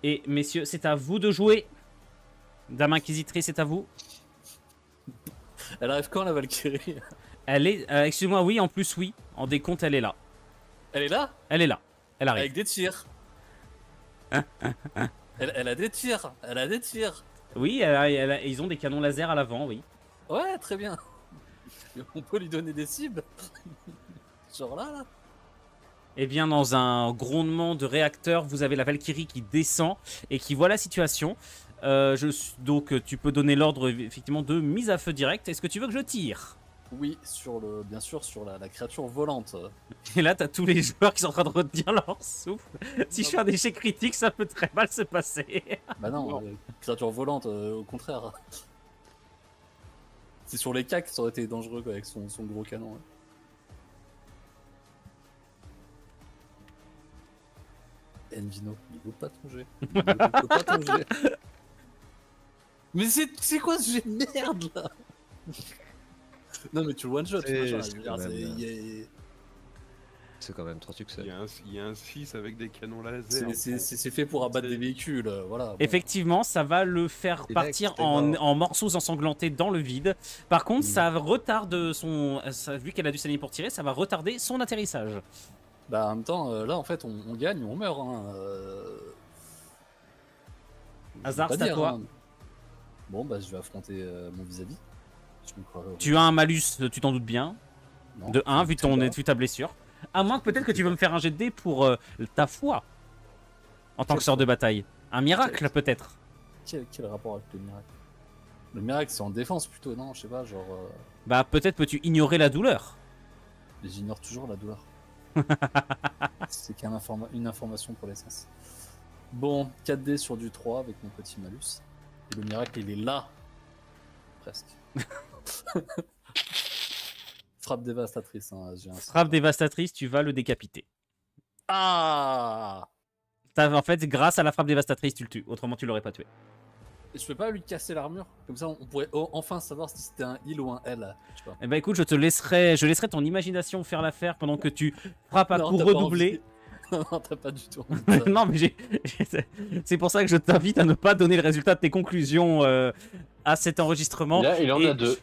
Et messieurs, c'est à vous de jouer. Dame Inquisitrice, c'est à vous. Elle arrive quand la Valkyrie? Elle est... excuse-moi, oui, en plus, oui. En décompte, elle est là. Elle est là? Elle est là. Elle arrive. Avec des tirs. Elle a des tirs. Elle a des tirs. Oui, ils ont des canons laser à l'avant, oui. Ouais, très bien. On peut lui donner des cibles. Genre là. Eh bien, dans un grondement de réacteur, vous avez la Valkyrie qui descend et qui voit la situation. Donc, tu peux donner l'ordre, effectivement, de mise à feu direct. Est-ce que tu veux que je tire? Oui, bien sûr, sur la créature volante. Et là, t'as tous les joueurs qui sont en train de retenir leur souffle. Si je fais un échec critique, ça peut très mal se passer. Bah non, créature volante, au contraire. C'est sur les cacs, ça aurait été dangereux quoi, avec son gros canon. Ouais. Envino, il veut pas ton jet. Il veut pas ton jet. Mais c'est quoi ce jet de merde là? Non mais tu le one shot, C'est quand même 3 succès. Il y a un 6 avec des canons laser. c'est fait pour abattre des véhicules, voilà. Bon. Effectivement, ça va le faire partir en morceaux ensanglantés dans le vide. Par contre, ça retarde vu qu'elle a du saigner pour tirer, ça va retarder son atterrissage. Bah en même temps, là en fait on gagne ou on meurt. Hein. Hasard, c'est à toi. Hein. Bon bah je vais affronter mon vis-à-vis. Tu as un malus, tu t'en doutes bien. Non, de 1 vu ta blessure. À moins que peut-être que tu veux me faire un jet de dés pour ta foi. En tant que sort de bataille. Un miracle peut-être. Quel rapport avec le miracle? Le miracle, c'est en défense plutôt, non? Je sais pas, genre. Bah peut-être peux-tu ignorer la douleur. J'ignore toujours la douleur. C'est une information pour l'essence. Bon, 4D sur du 3 avec mon petit malus. Et le miracle, il est là. Presque. Frappe dévastatrice. Hein, Frappe dévastatrice, tu vas le décapiter. Ah! En fait, grâce à la frappe dévastatrice, tu le tues. Autrement, tu l'aurais pas tué. Et je peux pas lui casser l'armure? Comme ça, on pourrait enfin savoir si c'était un heal ou un L. Tu vois. Eh ben écoute, je laisserai ton imagination faire l'affaire pendant que tu frappes à Non, coups t'as pas redoublés. Non, t'as pas du tout. envie de ça. Non, mais c'est pour ça que je t'invite à ne pas donner le résultat de tes conclusions à cet enregistrement. Là, il en a 2.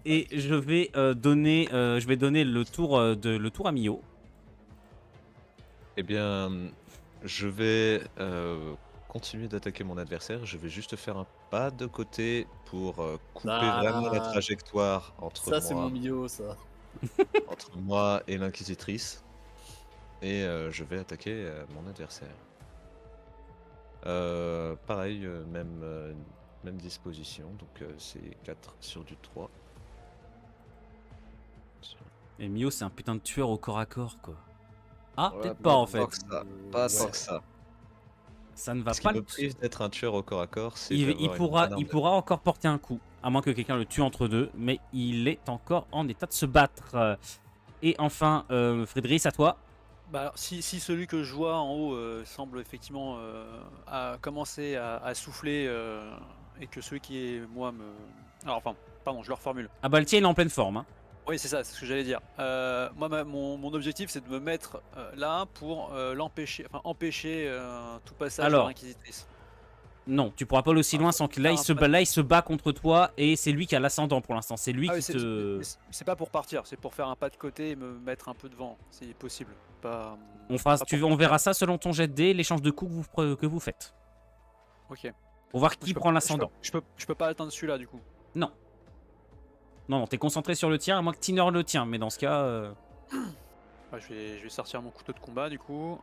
Et je vais donner le tour à Mio. Eh bien, je vais continuer d'attaquer mon adversaire. Je vais juste faire un pas de côté pour couper vraiment la trajectoire entre Ça, c'est mon Mio, ça. entre moi et l'inquisitrice. Et je vais attaquer mon adversaire. Pareil, même disposition. Donc c'est 4 sur du 3. Et Mio, c'est un putain de tueur au corps à corps, quoi. Ah, Ouais, peut-être pas en fait. Pas tant que ça. Ça ne va Ce pas qui le me prive d'être un tueur au corps à corps, c'est il d'avoir une pourra, bonne il arme. pourra encore porter un coup, à moins que quelqu'un le tue entre deux, mais il est encore en état de se battre. Et enfin, Frédéric, à toi. Bah, alors, si celui que je vois en haut semble effectivement commencer à souffler et que celui qui est moi me... Alors enfin, pardon, je le reformule. Ah bah le tien il est en pleine forme. Hein. Oui, c'est ça, c'est ce que j'allais dire. Moi, mon objectif, c'est de me mettre là pour empêcher tout passage Alors, de l'inquisitrice. Non, tu pourras pas aller aussi loin sans que là il se bat contre toi et c'est lui qui a l'ascendant pour l'instant. C'est lui qui te... C'est pas pour partir, c'est pour faire un pas de côté et me mettre un peu devant, c'est possible. Pas... On verra ça selon ton jet de dés, l'échange de coups que vous faites. Ok. Pour voir qui prend l'ascendant. Je peux pas atteindre celui-là du coup. Non. Non, t'es concentré sur le tien, à moins que Tinor le tient, mais dans ce cas... Ouais, je vais sortir mon couteau de combat du coup,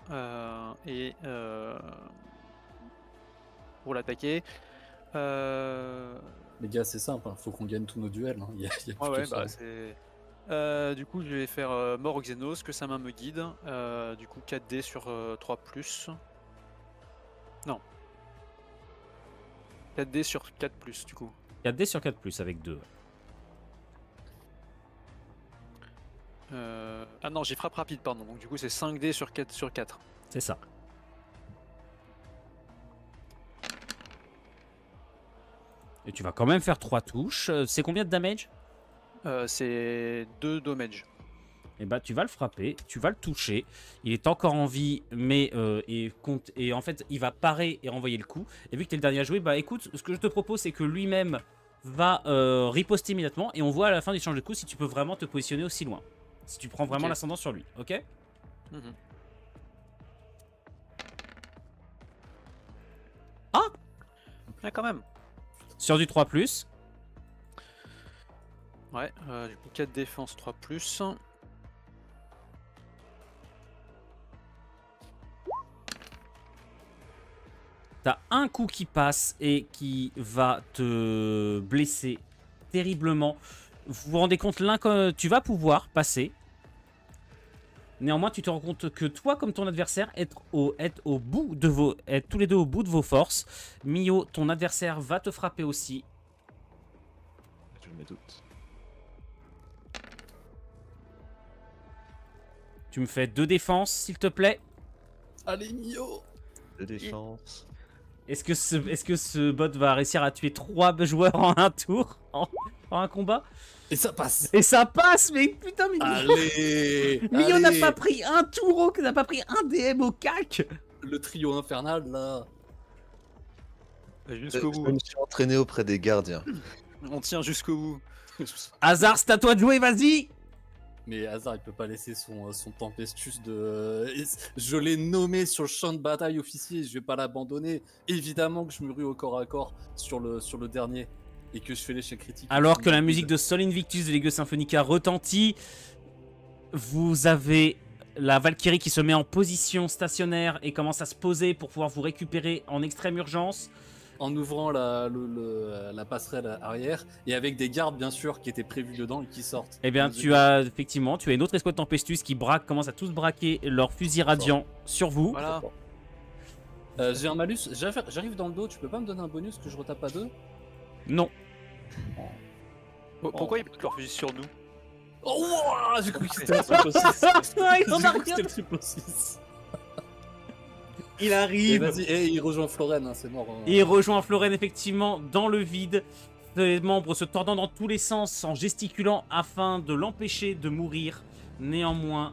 pour l'attaquer. Les gars, c'est simple, hein. Faut qu'on gagne tous nos duels. Hein. Y a Ouais, bah c'est... du coup, je vais faire mort au Xenos, que sa main me guide. Du coup, 4D sur 3+. Non. 4D sur 4+, du coup. 4D sur 4+, avec 2. Ah non, j'ai frappe rapide, pardon. Donc du coup, c'est 5D sur 4. C'est ça. Et tu vas quand même faire 3 touches. C'est combien de damage? C'est 2 damage. Et bah tu vas le frapper, tu vas le toucher. Il est encore en vie, mais et en fait il va parer et renvoyer le coup. Et vu que tu es le dernier à jouer, bah écoute, ce que je te propose c'est que lui-même va riposter immédiatement. Et on voit à la fin du échange de coups si tu peux vraiment te positionner aussi loin. Si tu prends vraiment l'ascendant sur lui, ok? Ah! Ah quand même. Sur du 3+. Ouais, du coup 4 défense 3+. T'as un coup qui passe et qui va te blesser terriblement. Vous vous rendez compte, tu vas pouvoir passer. Néanmoins, tu te rends compte que toi, comme ton adversaire, êtes tous les deux au bout de vos forces. Mio, ton adversaire va te frapper aussi. Je me doute. Tu me fais 2 défenses, s'il te plaît. Allez, Mio! 2 défenses. Est-ce que ce bot va réussir à tuer 3 joueurs en un tour, en un combat? Et ça passe! Et ça passe, mais putain, mais Allez! Mio n'a pas pris un tour, n'a pas pris un DM au cac! Le trio infernal, là! Jusqu'au bout. Je me suis entraîné auprès des gardiens. On tient jusqu'au bout. Hasard, c'est à toi de jouer, vas-y! Mais Hazard, il peut pas laisser son Tempestus de... Je l'ai nommé sur le champ de bataille officier, je vais pas l'abandonner. Évidemment que je me rue au corps à corps sur le dernier. Et que je fais l'échec critique. Alors que la musique de Sol Invictus de Legio Symphonica retentit, vous avez la Valkyrie qui se met en position stationnaire et commence à se poser pour pouvoir vous récupérer en extrême urgence. en ouvrant la passerelle arrière et avec des gardes bien sûr qui étaient prévus dedans et qui sortent. Eh bien, tu as une autre escouade Tempestus qui commence à tous braquer leurs fusils radiants sur vous. Voilà. J'ai un malus, j'arrive dans le dos, tu peux pas me donner un bonus que je retape à 2? Non. Pourquoi ils mettent leur fusil sur nous? Oh, wow, j'ai cru que c'était le triple 6. Il en a J'ai cru que rien. c'était le triple 6. Il Et arrive. vas-y, il rejoint Floren, hein, c'est mort. Hein. Et il rejoint Floren effectivement dans le vide, ses membres se tordant dans tous les sens en gesticulant afin de l'empêcher de mourir. Néanmoins,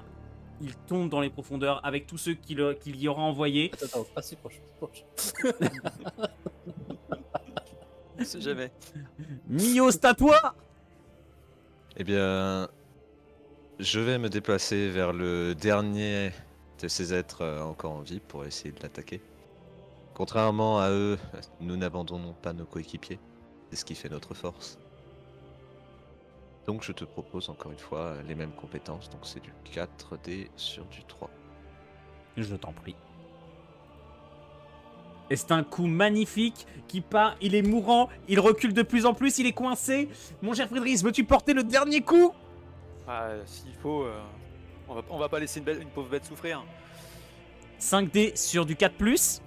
il tombe dans les profondeurs avec tous ceux qu'il y aura envoyés. Attends, pas si proche. On sait jamais. Mio, c'est à toi. Eh bien, je vais me déplacer vers le dernier de ces êtres encore en vie pour essayer de l'attaquer. Contrairement à eux, nous n'abandonnons pas nos coéquipiers. C'est ce qui fait notre force. Donc je te propose encore une fois les mêmes compétences. Donc c'est du 4D sur du 3. Je t'en prie. Et c'est un coup magnifique qui part, il est mourant, il recule de plus en plus, il est coincé. Mon cher Friedrich, veux-tu porter le dernier coup? Ah, s'il faut, on va pas laisser une pauvre bête souffrir. 5D sur du 4+.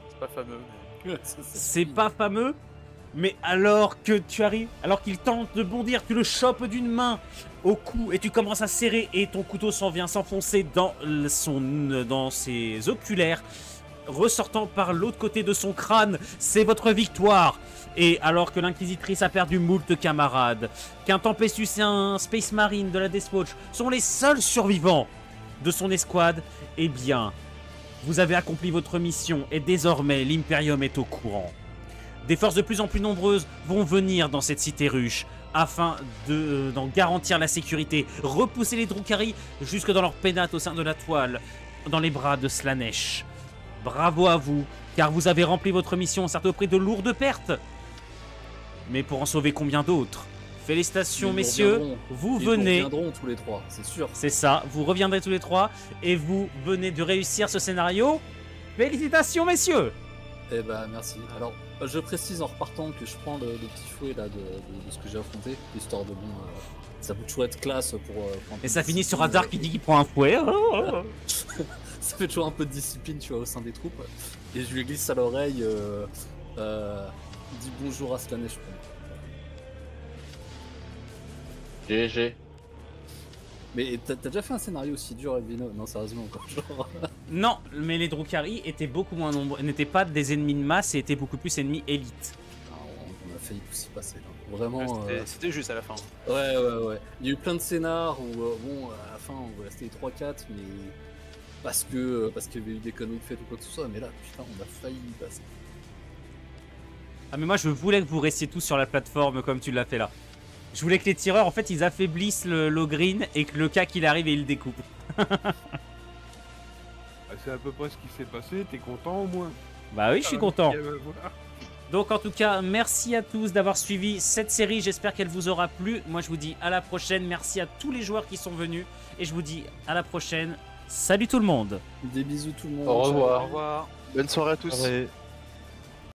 C'est pas fameux. Mais... C'est pas fameux, mais alors que tu arrives, alors qu'il tente de bondir, tu le chopes d'une main au cou et tu commences à serrer et ton couteau s'en vient s'enfoncer dans ses oculaires, ressortant par l'autre côté de son crâne. C'est votre victoire. Et alors que l'Inquisitrice a perdu moult camarades, qu'un Tempestus et un Space Marine de la Death Watch sont les seuls survivants de son escouade, eh bien, vous avez accompli votre mission et désormais l'Imperium est au courant. Des forces de plus en plus nombreuses vont venir dans cette cité ruche afin d'en garantir la sécurité, repousser les Drukhari jusque dans leur pénate au sein de la toile, dans les bras de Slaanesh. Bravo à vous, car vous avez rempli votre mission, certes au prix de lourdes pertes, mais pour en sauver combien d'autres? Félicitations messieurs, vous venez... Ils reviendront tous les trois, c'est sûr. C'est ça, vous reviendrez tous les trois et vous venez de réussir ce scénario. Félicitations messieurs. Eh ben merci. Alors, je précise en repartant que je prends le petit fouet là de ce que j'ai affronté, histoire de bon... ça peut toujours être classe pour... et ça finit sur Hadar qui dit qu'il prend un fouet. Ça fait toujours un peu de discipline, tu vois, au sein des troupes. Et je lui glisse à l'oreille... dis bonjour à Slaanesh, je crois. GG. Mais t'as déjà fait un scénario aussi dur, Elvino? Non, sérieusement, quoi. Genre... Non, mais les Drukhari étaient beaucoup moins nombreux, n'étaient pas des ennemis de masse et étaient beaucoup plus ennemis élites. On a failli tous y passer, là. Vraiment... C'était juste à la fin. Ouais. Il y a eu plein de scénars où, bon, à la fin, on va rester 3-4, mais... Parce qu'il y avait eu des conneries de fait ou quoi que ce soit, mais là, putain, on a failli y passer. Ah mais moi je voulais que vous restiez tous sur la plateforme comme tu l'as fait là. Je voulais que les tireurs en fait ils affaiblissent le green et que le cas qu'il arrive et il le découpe. C'est à peu près ce qui s'est passé, t'es content au moins? Bah oui, je suis content. Voilà. Donc en tout cas, merci à tous d'avoir suivi cette série, j'espère qu'elle vous aura plu. Moi je vous dis à la prochaine, merci à tous les joueurs qui sont venus et je vous dis à la prochaine. Salut tout le monde. Des bisous tout le monde. Au revoir. Au revoir. Bonne soirée à tous. Ouais.